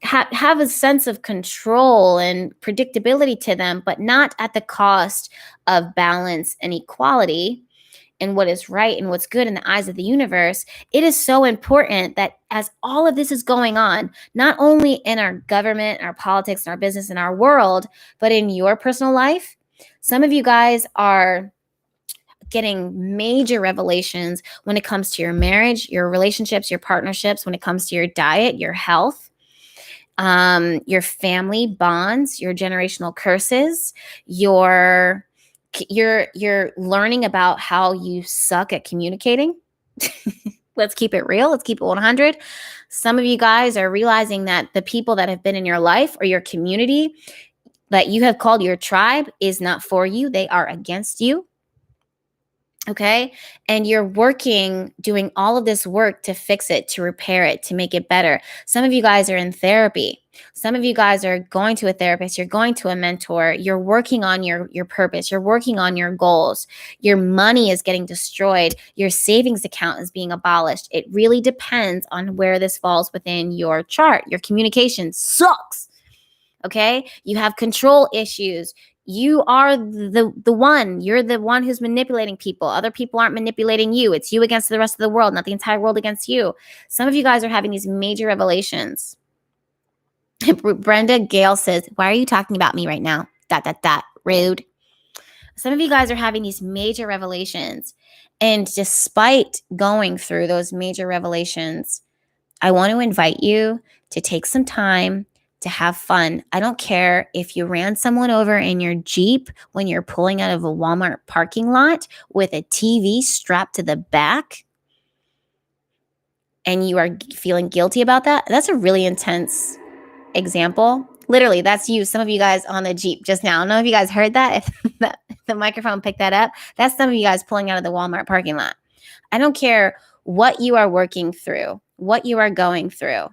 have a sense of control and predictability to them, but not at the cost of balance and equality and what is right and what's good in the eyes of the universe. It is so important that as all of this is going on, not only in our government, our politics, and our business, and our world, but in your personal life, some of you guys are getting major revelations when it comes to your marriage, your relationships, your partnerships, when it comes to your diet, your health, your family bonds, your generational curses, you're learning about how you suck at communicating. Let's keep it real. Let's keep it 100. Some of you guys are realizing that the people that have been in your life or your community that you have called your tribe is not for you. They are against you. Okay. And you're doing all of this work to fix it, to repair it, to make it better. Some of you guys are in therapy. Some of you guys are going to a therapist. You're going to a mentor. You're working on your purpose. You're working on your goals. Your money is getting destroyed. Your savings account is being abolished. It really depends on where this falls within your chart. Your communication sucks. Okay. You have control issues. You are the one. You're the one who's manipulating people. Other people aren't manipulating you. It's you against the rest of the world, not the entire world against you. Some of you guys are having these major revelations. Brenda Gale says, why are you talking about me right now? ... Rude. Some of you guys are having these major revelations. And despite going through those major revelations, I want to invite you to take some time to have fun. I don't care if you ran someone over in your Jeep when you're pulling out of a Walmart parking lot with a TV strapped to the back and you are feeling guilty about that. That's a really intense example. Literally, that's you. Some of you guys on the Jeep just now. I don't know if you guys heard that. If the microphone picked that up. That's some of you guys pulling out of the Walmart parking lot. I don't care what you are working through, what you are going through.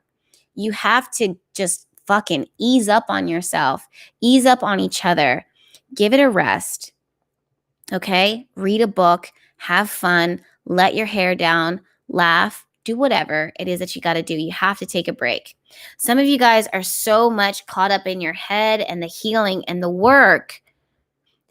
You have to just fucking ease up on yourself, ease up on each other, give it a rest. Okay? Read a book, have fun, let your hair down, laugh, do whatever it is that you got to do. You have to take a break. Some of you guys are so much caught up in your head and the healing and the work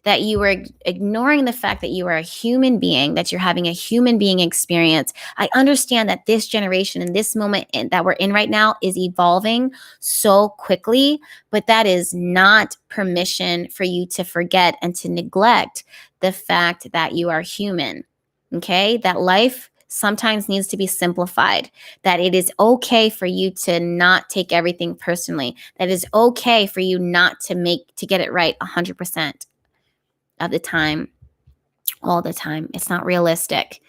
that you were ignoring the fact that you are a human being, that you're having a human being experience. I understand that this generation and this moment that we're in right now is evolving so quickly, but that is not permission for you to forget and to neglect the fact that you are human, okay? That life sometimes needs to be simplified, that it is okay for you to not take everything personally, that it is okay for you not to get it right 100% of the time, all the time. It's not realistic.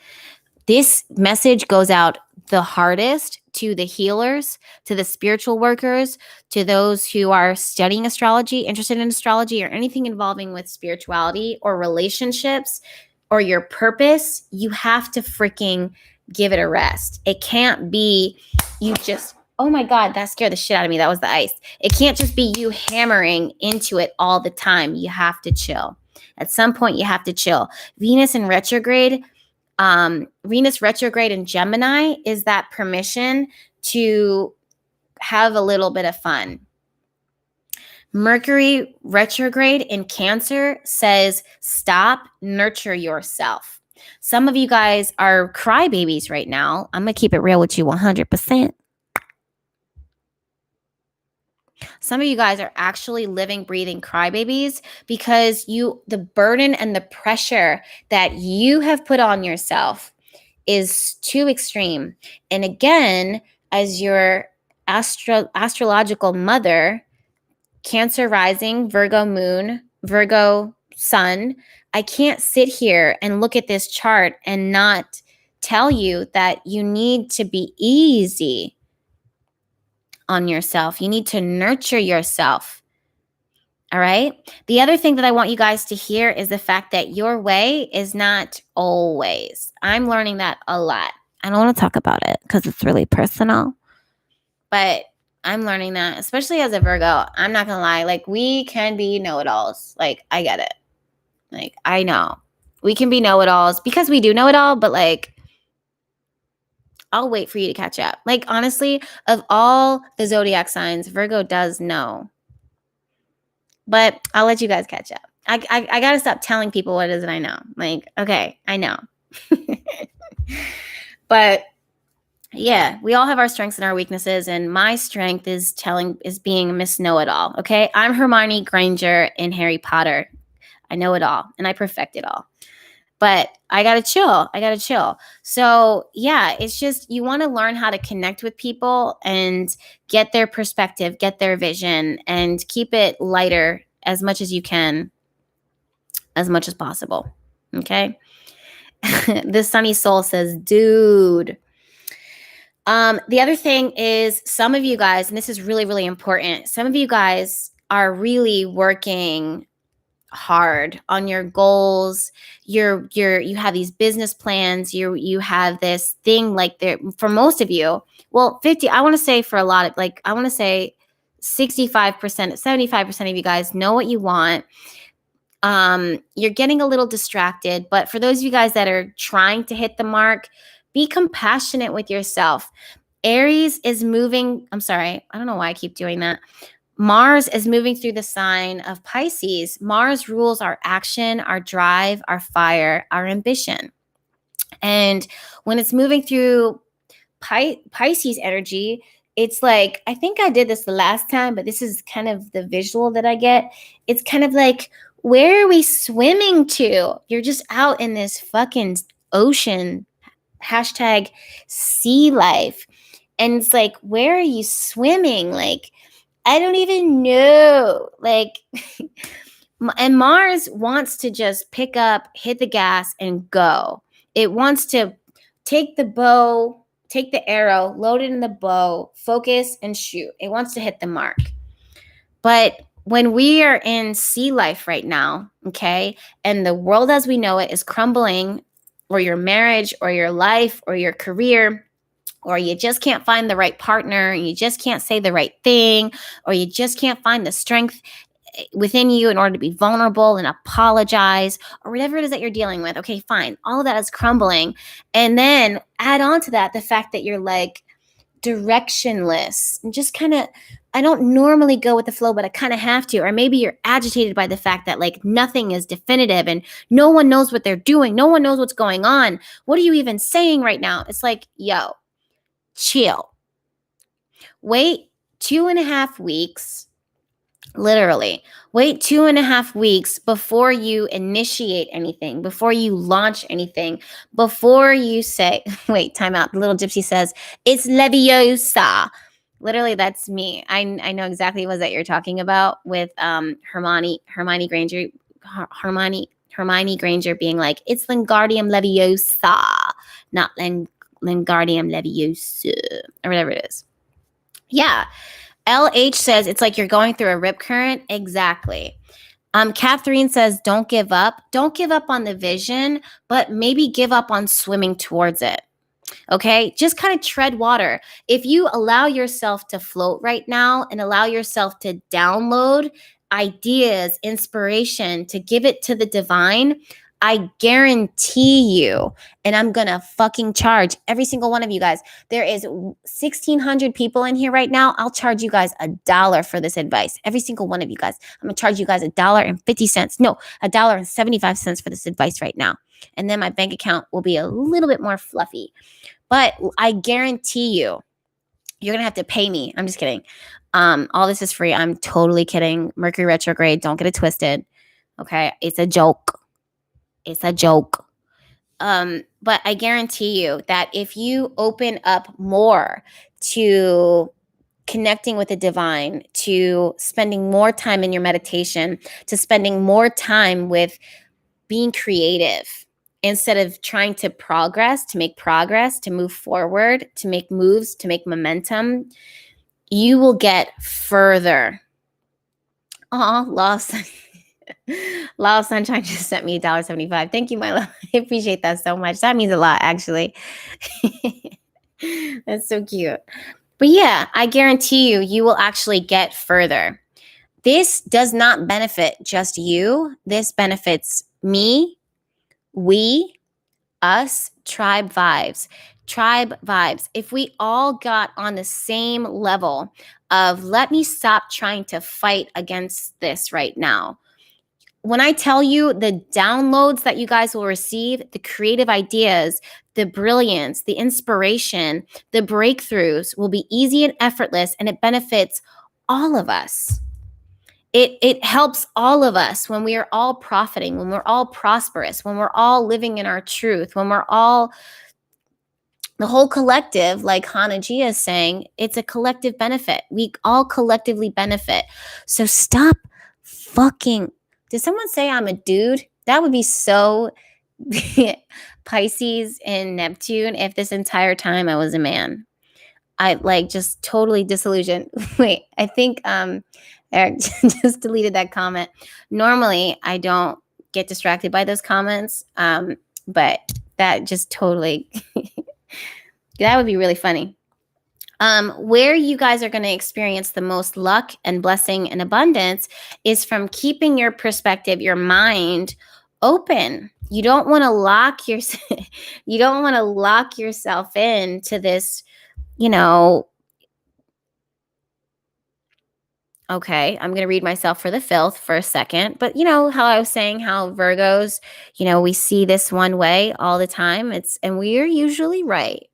This message goes out the hardest to the healers, to the spiritual workers, to those who are studying astrology, interested in astrology, or anything involving with spirituality or relationships or your purpose. You have to freaking give it a rest. It can't be you just, oh my God, that scared the shit out of me. That was the ice. It can't just be you hammering into it all the time. You have to chill. At some point, you have to chill. Venus in retrograde in Gemini is that permission to have a little bit of fun. Mercury retrograde in Cancer says stop, nurture yourself. Some of you guys are crybabies right now. I'm going to keep it real with you 100%. Some of you guys are actually living, breathing crybabies because the burden and the pressure that you have put on yourself is too extreme. And again, as your astrological mother, Cancer rising, Virgo moon, Virgo sun, I can't sit here and look at this chart and not tell you that you need to be easy on yourself. You need to nurture yourself. All right. The other thing that I want you guys to hear is the fact that your way is not always. I'm learning that a lot. I don't want to talk about it because it's really personal, but I'm learning that, especially as a Virgo. I'm not going to lie. Like, we can be know-it-alls. Like, I get it. Like, I know we can be know-it-alls because we do know it all, but like, I'll wait for you to catch up. Like, honestly, of all the zodiac signs, Virgo does know. But I'll let you guys catch up. I got to stop telling people what it is that I know. Like, okay, I know. But yeah, we all have our strengths and our weaknesses. And my strength is being Miss Know-It-All. Okay. I'm Hermione Granger in Harry Potter. I know it all and I perfect it all. But I got to chill. So yeah, it's just, you want to learn how to connect with people and get their perspective, get their vision, and keep it lighter as much as you can, as much as possible. Okay. This Sunny Soul says, dude. The other thing is, some of you guys, and this is really, really important. Some of you guys are really working hard on your goals. You have these business plans. You have this thing, like, there for most of you. Well, 50, I want to say for a lot of, like, I want to say 65%, 75% of you guys know what you want. You're getting a little distracted, but for those of you guys that are trying to hit the mark, be compassionate with yourself. Aries is moving. I'm sorry. I don't know why I keep doing that. Mars is moving through the sign of Pisces. Mars rules our action, our drive, our fire, our ambition. And when it's moving through Pisces energy, it's like, I think I did this the last time, but this is kind of the visual that I get. It's kind of like, where are we swimming to? You're just out in this fucking ocean, hashtag sea life. And it's like, where are you swimming? Like, I don't even know. Like, and Mars wants to just pick up, hit the gas, and go. It wants to take the bow, take the arrow, load it in the bow, focus, and shoot. It wants to hit the mark. But when we are in sea life right now, okay, and the world as we know it is crumbling, or your marriage, or your life, or your career, or you just can't find the right partner, you just can't say the right thing, or you just can't find the strength within you in order to be vulnerable and apologize, or whatever it is that you're dealing with. Okay, fine. All of that is crumbling. And then add on to that the fact that you're like directionless and just kind of, I don't normally go with the flow, but I kind of have to. Or maybe you're agitated by the fact that like nothing is definitive and no one knows what they're doing. No one knows what's going on. What are you even saying right now? It's like, yo, chill. Wait 2.5 weeks Literally. Wait 2.5 weeks before you initiate anything, before you launch anything, before you say, wait, time out. The little gypsy says, it's Leviosa. Literally, that's me. I know exactly what that you're talking about with Hermione Granger being like, it's Wingardium Leviosa, not Wingardium Leviosa, or whatever it is. Yeah. LH says it's like you're going through a rip current. Exactly. Catherine says, don't give up. Don't give up on the vision, but maybe give up on swimming towards it. Okay, just kind of tread water. If you allow yourself to float right now and allow yourself to download ideas, inspiration, to give it to the divine, I guarantee you, and I'm gonna fucking charge every single one of you guys. There is 1,600 people in here right now. I'll charge you guys $1 for this advice. Every single one of you guys. I'm gonna charge you guys $1.50. No, $1.75 for this advice right now. And then my bank account will be a little bit more fluffy. But I guarantee you, you're going to have to pay me. I'm just kidding. All this is free. I'm totally kidding. Mercury retrograde. Don't get it twisted. Okay. It's a joke. It's a joke. But I guarantee you that if you open up more to connecting with the divine, to spending more time in your meditation, to spending more time with being creative, instead of trying to make progress, to move forward, to make moves, to make momentum, you will get further. Aw, Law of Sunshine just sent me $1.75. Thank you, my love. I appreciate that so much. That means a lot, actually. That's so cute. But yeah, I guarantee you will actually get further. This does not benefit just you. This benefits me, we, us, tribe vibes. If we all got on the same level of, let me stop trying to fight against this right now. When I tell you the downloads that you guys will receive, the creative ideas, the brilliance, the inspiration, the breakthroughs will be easy and effortless, and it benefits all of us. It helps all of us when we are all profiting, when we're all prosperous, when we're all living in our truth, when we're all, the whole collective, like Hanaji is saying, it's a collective benefit. We all collectively benefit. So stop fucking. Did someone say I'm a dude? That would be so Pisces and Neptune if this entire time I was a man. I like just totally disillusioned. Wait, I think Eric just deleted that comment. Normally, I don't get distracted by those comments, but that just totally, that would be really funny. Where you guys are going to experience the most luck and blessing and abundance is from keeping your perspective, your mind open. You don't want to lock yourself into this, okay, I'm going to read myself for the filth for a second. But you know how I was saying how Virgos, we see this one way all the time. And we are usually right.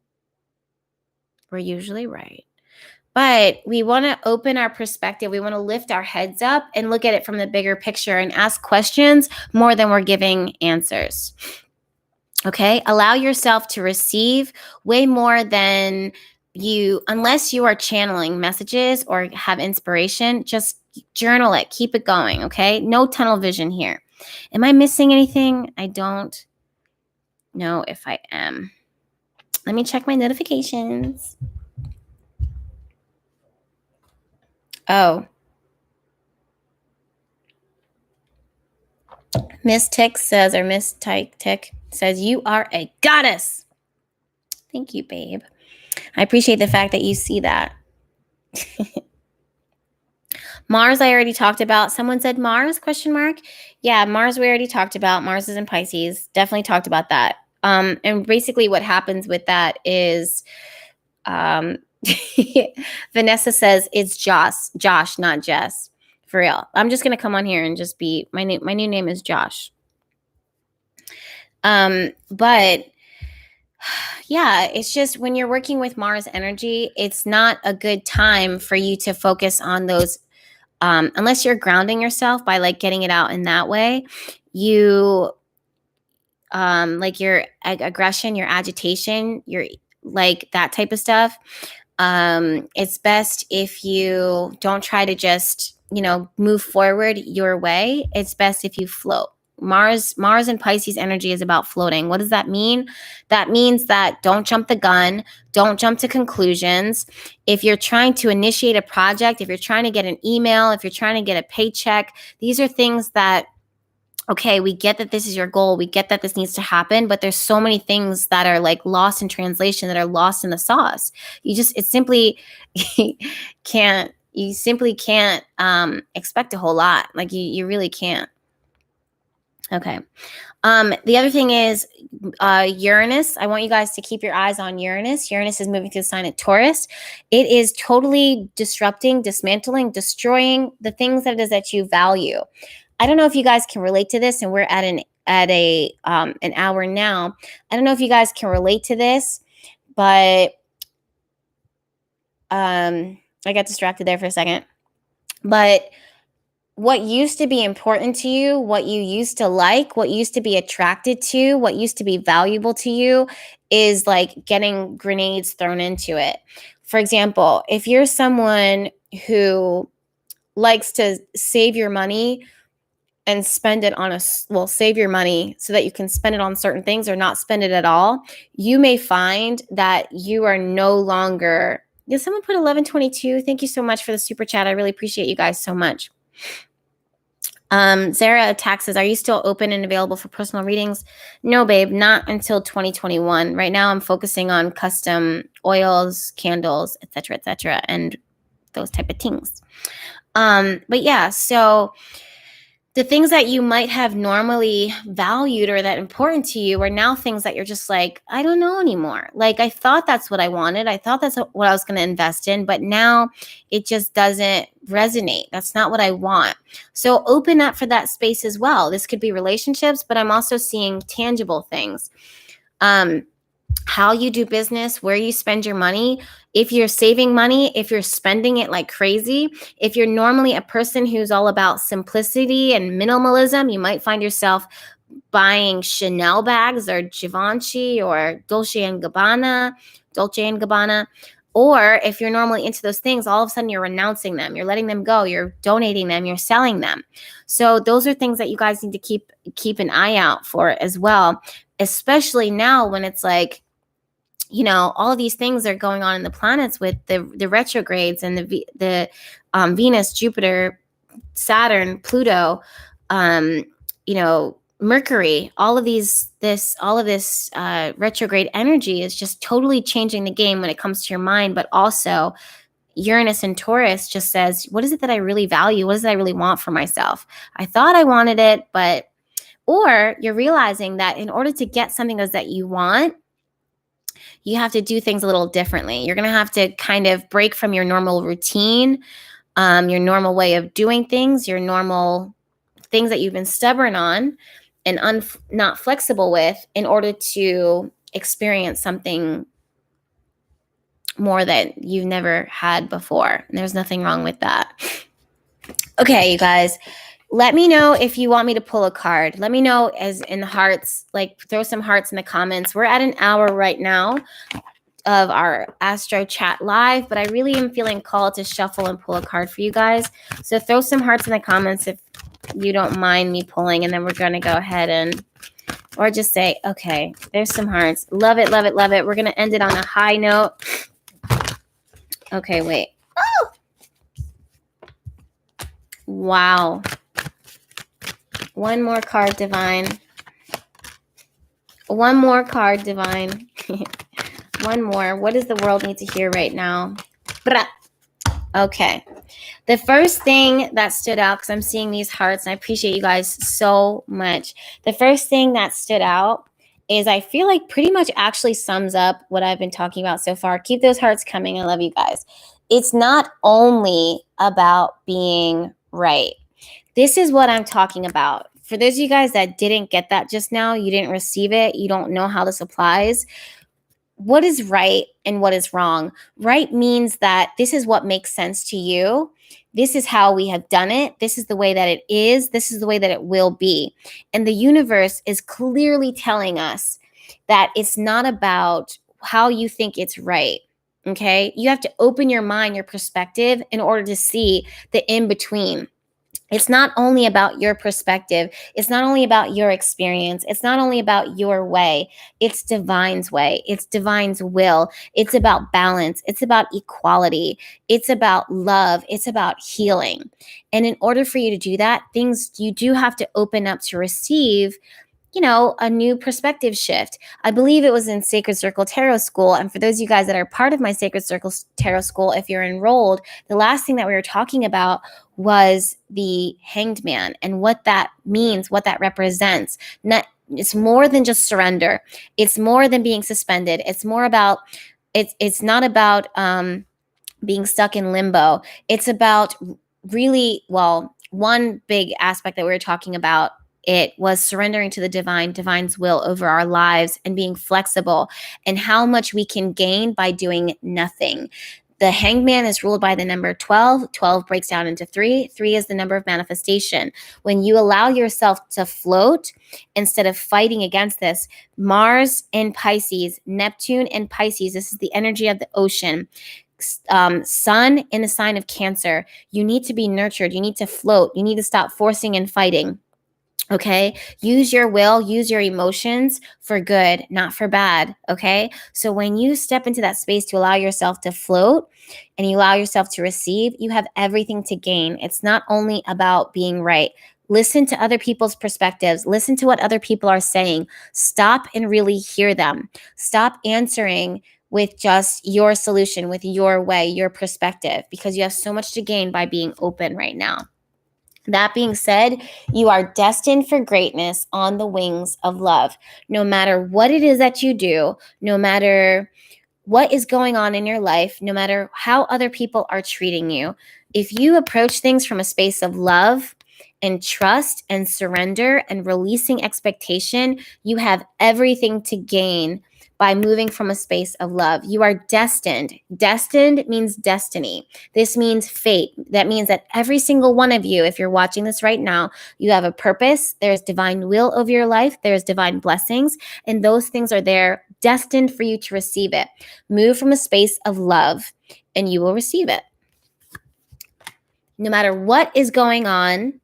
We're usually right. But we want to open our perspective. We want to lift our heads up and look at it from the bigger picture and ask questions more than we're giving answers. Okay? Allow yourself to receive way more than unless you are channeling messages or have inspiration, just journal it. Keep it going, okay? No tunnel vision here. Am I missing anything? I don't know if I am. Let me check my notifications. Oh. Miss Tick says, or Miss Tick says, you are a goddess. Thank you, babe. I appreciate the fact that you see that. Mars, I already talked about. Someone said Mars, ? Yeah, Mars, we already talked about. Mars is in Pisces. Definitely talked about that. And basically what happens with that is, Vanessa says it's Josh, not Jess. For real. I'm just going to come on here and just be, my new name is Josh. But yeah, it's just when you're working with Mars energy, it's not a good time for you to focus on those unless you're grounding yourself by like getting it out in that way, you like your aggression, your agitation, your like that type of stuff. It's best if you don't try to just, move forward your way. It's best if you float. Mars and Pisces energy is about floating. What does that mean? That means that don't jump the gun, don't jump to conclusions. If you're trying to initiate a project, if you're trying to get an email, if you're trying to get a paycheck, these are things that, okay, we get that this is your goal. We get that this needs to happen, but there's so many things that are like lost in translation, that are lost in the sauce. It simply you simply can't expect a whole lot. Like you really can't. Okay. The other thing is Uranus. I want you guys to keep your eyes on Uranus. Uranus is moving through the sign of Taurus. It is totally disrupting, dismantling, destroying the things that it is that you value. I don't know if you guys can relate to this, and we're at an hour now. I don't know if you guys can relate to this, but I got distracted there for a second. But what used to be important to you, what you used to like, what used to be attracted to, what used to be valuable to you is like getting grenades thrown into it. For example, if you're someone who likes to save your money and spend it on save your money so that you can spend it on certain things or not spend it at all, you may find that you are no longer. Did someone put 1122? Thank you so much for the super chat. I really appreciate you guys so much. Zara Attack says, are you still open and available for personal readings? No, babe, not until 2021. Right now I'm focusing on custom oils, candles, etc., and those type of things. But yeah, so the things that you might have normally valued or that important to you are now things that you're just like, I don't know anymore. Like, I thought that's what I wanted. I thought that's what I was going to invest in, but now it just doesn't resonate. That's not what I want. So open up for that space as well. This could be relationships, but I'm also seeing tangible things. How you do business, where you spend your money, if you're saving money, if you're spending it like crazy, if you're normally a person who's all about simplicity and minimalism, you might find yourself buying Chanel bags or Givenchy or Dolce and Gabbana. Or if you're normally into those things, all of a sudden you're renouncing them, you're letting them go, you're donating them, you're selling them. So those are things that you guys need to keep an eye out for as well, especially now when it's like, all of these things are going on in the planets with the retrogrades and the Venus, Jupiter, Saturn, Pluto, Mercury. All of this retrograde energy is just totally changing the game when it comes to your mind, but also Uranus and Taurus just says, what is it that I really value? What is it I really want for myself? I thought I wanted it, or you're realizing that in order to get something that you want, you have to do things a little differently. You're going to have to kind of break from your normal routine, your normal way of doing things, your normal things that you've been stubborn on and not flexible with in order to experience something more that you've never had before. And there's nothing wrong with that. Okay, you guys. Let me know if you want me to pull a card. Let me know as in the hearts, like throw some hearts in the comments. We're at an hour right now of our Astro Chat Live, but I really am feeling called to shuffle and pull a card for you guys. So throw some hearts in the comments if you don't mind me pulling, and then we're going to go ahead or just say, okay, there's some hearts. Love it, love it, love it. We're going to end it on a high note. Okay, wait. Oh! Wow. One more card, Divine. One more card, Divine. One more. What does the world need to hear right now? Okay. The first thing that stood out, because I'm seeing these hearts, and I appreciate you guys so much. The first thing that stood out is I feel like pretty much actually sums up what I've been talking about so far. Keep those hearts coming. I love you guys. It's not only about being right. This is what I'm talking about. For those of you guys that didn't get that just now, you didn't receive it, you don't know how this applies. What is right and what is wrong? Right means that this is what makes sense to you. This is how we have done it. This is the way that it is. This is the way that it will be. And the universe is clearly telling us that it's not about how you think it's right. Okay. You have to open your mind, your perspective in order to see the in between. It's not only about your perspective. It's not only about your experience. It's not only about your way. It's divine's way. It's divine's will. It's about balance. It's about equality. It's about love. It's about healing. And in order for you to do that, things you do have to open up to receive, a new perspective shift. I believe it was in Sacred Circle Tarot School. And for those of you guys that are part of my Sacred Circle Tarot School, if you're enrolled, the last thing that we were talking about was the Hanged Man and what that means, what that represents. It's more than just surrender. It's more than being suspended. It's more about, it's not about being stuck in limbo. It's about really, well, one big aspect that we were talking about, it was surrendering to the divine's will over our lives and being flexible and how much we can gain by doing nothing. The Hanged Man is ruled by the number 12. 12 breaks down into 3. 3 is the number of manifestation. When you allow yourself to float instead of fighting against this, Mars in Pisces, Neptune in Pisces, this is the energy of the ocean. Sun in the sign of Cancer. You need to be nurtured. You need to float. You need to stop forcing and fighting. Okay. Use your will, use your emotions for good, not for bad. Okay. So when you step into that space to allow yourself to float and you allow yourself to receive, you have everything to gain. It's not only about being right. Listen to other people's perspectives. Listen to what other people are saying. Stop and really hear them. Stop answering with just your solution, with your way, your perspective, because you have so much to gain by being open right now. That being said, you are destined for greatness on the wings of love. No matter what it is that you do, no matter what is going on in your life, no matter how other people are treating you, if you approach things from a space of love and trust and surrender and releasing expectation, you have everything to gain by moving from a space of love. You are destined. Destined means destiny. This means fate. That means that every single one of you, if you're watching this right now, you have a purpose. There's divine will over your life. There's divine blessings. And those things are there destined for you to receive it. Move from a space of love and you will receive it. No matter what is going on,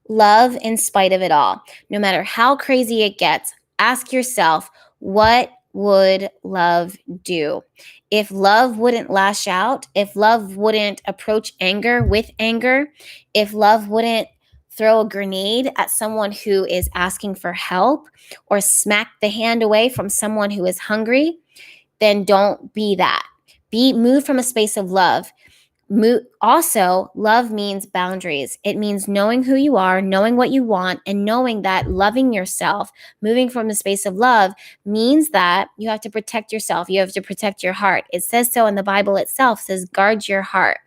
love in spite of it all. No matter how crazy it gets, ask yourself, what would love do? If love wouldn't lash out, if love wouldn't approach anger with anger, if love wouldn't throw a grenade at someone who is asking for help or smack the hand away from someone who is hungry, then don't be that. Move from a space of love. Also, love means boundaries. It means knowing who you are, knowing what you want, and knowing that loving yourself, moving from the space of love, means that you have to protect yourself. You have to protect your heart. It says so in the Bible itself. It says, guard your heart.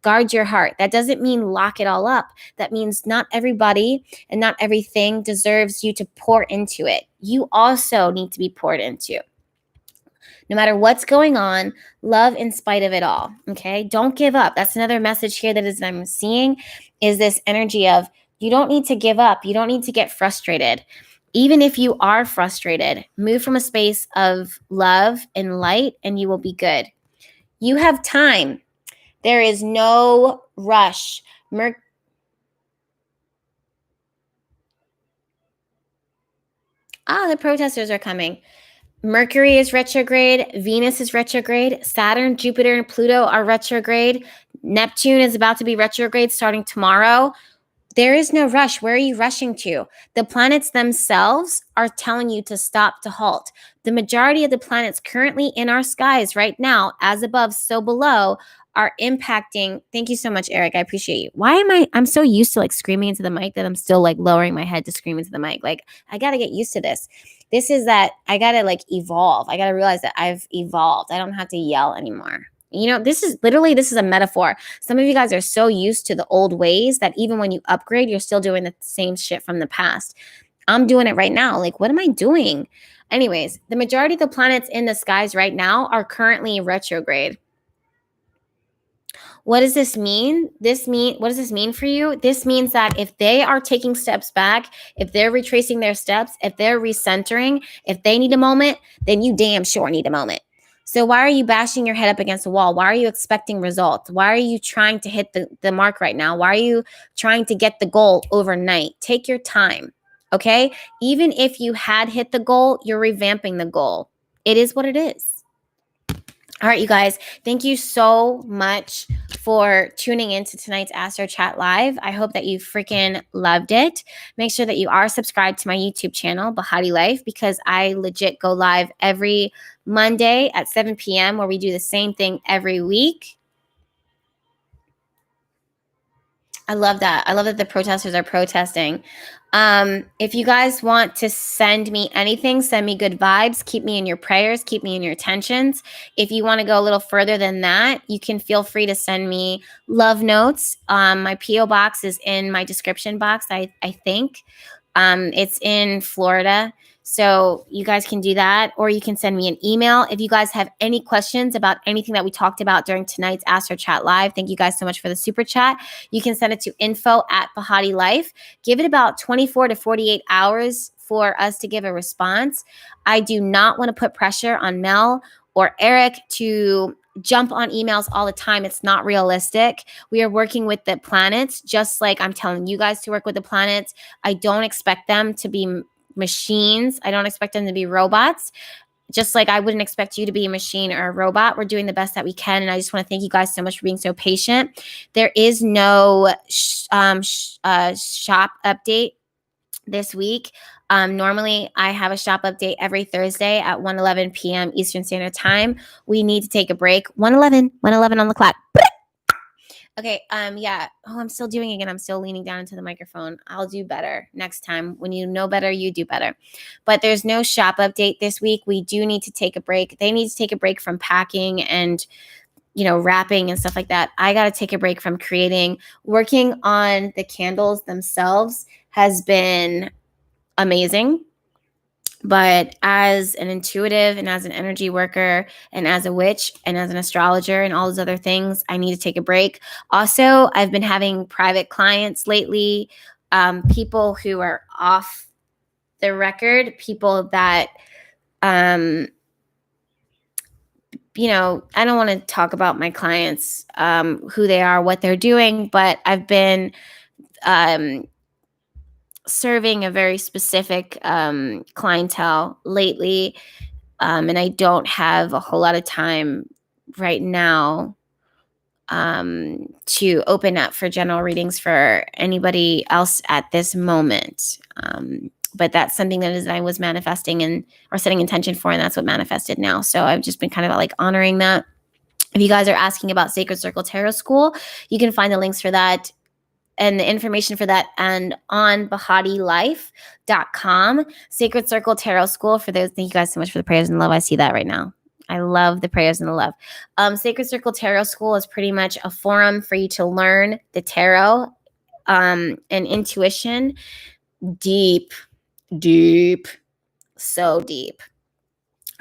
Guard your heart. That doesn't mean lock it all up. That means not everybody and not everything deserves you to pour into it. You also need to be poured into. No matter what's going on, love in spite of it all. Okay. Don't give up. That's another message here that I'm seeing is this energy of you don't need to give up. You don't need to get frustrated. Even if you are frustrated, move from a space of love and light and you will be good. You have time. There is no rush. The protesters are coming. Mercury is retrograde, Venus is retrograde, Saturn, Jupiter, and Pluto are retrograde. Neptune is about to be retrograde starting tomorrow. There is no rush. Where are you rushing to? The planets themselves are telling you to stop, to halt. The majority of the planets currently in our skies right now, as above, so below, are impacting. Thank you so much, Eric. I appreciate you. I'm so used to like screaming into the mic that I'm still like lowering my head to scream into the mic. Like I got to get used to this. This is that I got to like evolve. I got to realize that I've evolved. I don't have to yell anymore. This is a metaphor. Some of you guys are so used to the old ways that even when you upgrade, you're still doing the same shit from the past. I'm doing it right now. Like, what am I doing? Anyways, the majority of the planets in the skies right now are currently retrograde. What does this mean? What does this mean for you? This means that if they are taking steps back, if they're retracing their steps, if they're recentering, if they need a moment, then you damn sure need a moment. So why are you bashing your head up against the wall? Why are you expecting results? Why are you trying to hit the mark right now? Why are you trying to get the goal overnight? Take your time, okay? Even if you had hit the goal, you're revamping the goal. It is what it is. All right, you guys, thank you so much for tuning into tonight's Astro Chat Live. I hope that you freaking loved it. Make sure that you are subscribed to my YouTube channel, Bahati Life, because I legit go live every Monday at 7 p.m. where we do the same thing every week. I love that. I love that the protesters are protesting. If you guys want to send me anything, send me good vibes, keep me in your prayers, keep me in your attentions. If you want to go a little further than that, you can feel free to send me love notes. My P.O. box is in my description box, I think. It's in Florida. So you guys can do that, or you can send me an email. If you guys have any questions about anything that we talked about during tonight's Astro Chat Live, thank you guys so much for the super chat. You can send it to info@Bahati Life. Give it about 24 to 48 hours for us to give a response. I do not want to put pressure on Mel or Eric to jump on emails all the time. It's not realistic. We are working with the planets, just like I'm telling you guys to work with the planets. I don't expect them to be machines. I don't expect them to be robots. Just like I wouldn't expect you to be a machine or a robot. We're doing the best that we can. And I just want to thank you guys so much for being so patient. There is no shop update this week. Normally, I have a shop update every Thursday at 1:11 p.m. Eastern Standard Time. We need to take a break. 1:11 on the clock. Okay, yeah. Oh, I'm still doing it again. I'm still leaning down into the microphone. I'll do better next time. When you know better, you do better. But there's no shop update this week. We do need to take a break. They need to take a break from packing and, wrapping and stuff like that. I got to take a break from creating. Working on the candles themselves has been amazing. But as an intuitive and as an energy worker and as a witch and as an astrologer and all those other things, I need to take a break. Also, I've been having private clients lately, people who are off the record, people that, I don't want to talk about my clients, who they are, what they're doing, but I've been serving a very specific clientele lately, and I don't have a whole lot of time right now to open up for general readings for anybody else at this moment. But that's something that I was manifesting or setting intention for, and that's what manifested now. So I've just been kind of like honoring that. If you guys are asking about Sacred Circle Tarot School, you can find the links for that and the information for that and on BahatiLife.com. Sacred Circle Tarot School, for those, thank you guys so much for the prayers and love. I see that right now. I love the prayers and the love. Sacred Circle Tarot School is pretty much a forum for you to learn the tarot and intuition deep, so deep.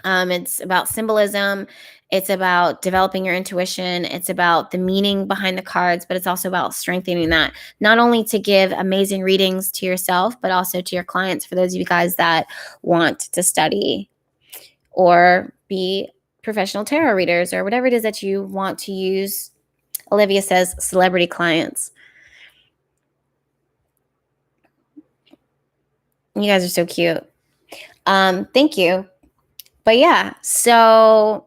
It's about symbolism. It's about developing your intuition. It's about the meaning behind the cards, but it's also about strengthening that, not only to give amazing readings to yourself, but also to your clients, for those of you guys that want to study or be professional tarot readers or whatever it is that you want to use. Olivia says celebrity clients. You guys are so cute. Thank you. But yeah, so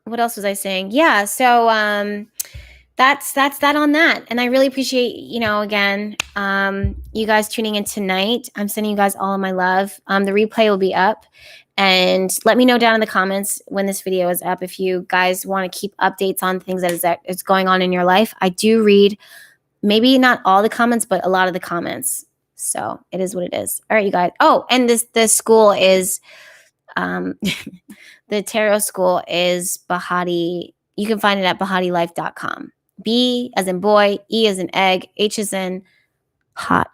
what else was I saying? Yeah, so that's that on that. And I really appreciate, again, you guys tuning in tonight. I'm sending you guys all of my love. The replay will be up. And let me know down in the comments when this video is up if you guys want to keep updates on things that is going on in your life. I do read maybe not all the comments, but a lot of the comments. So it is what it is. All right, you guys. Oh, and this school is, the tarot school is Bahati. You can find it at BahatiLife.com. B as in boy, E as in egg, H as in hot.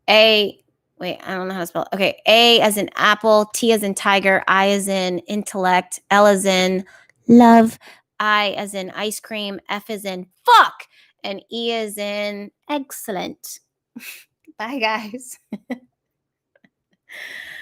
I don't know how to spell it. Okay, A as in apple, T as in tiger, I as in intellect, L as in love, I as in ice cream, F as in fuck, and E as in excellent. Bye, guys.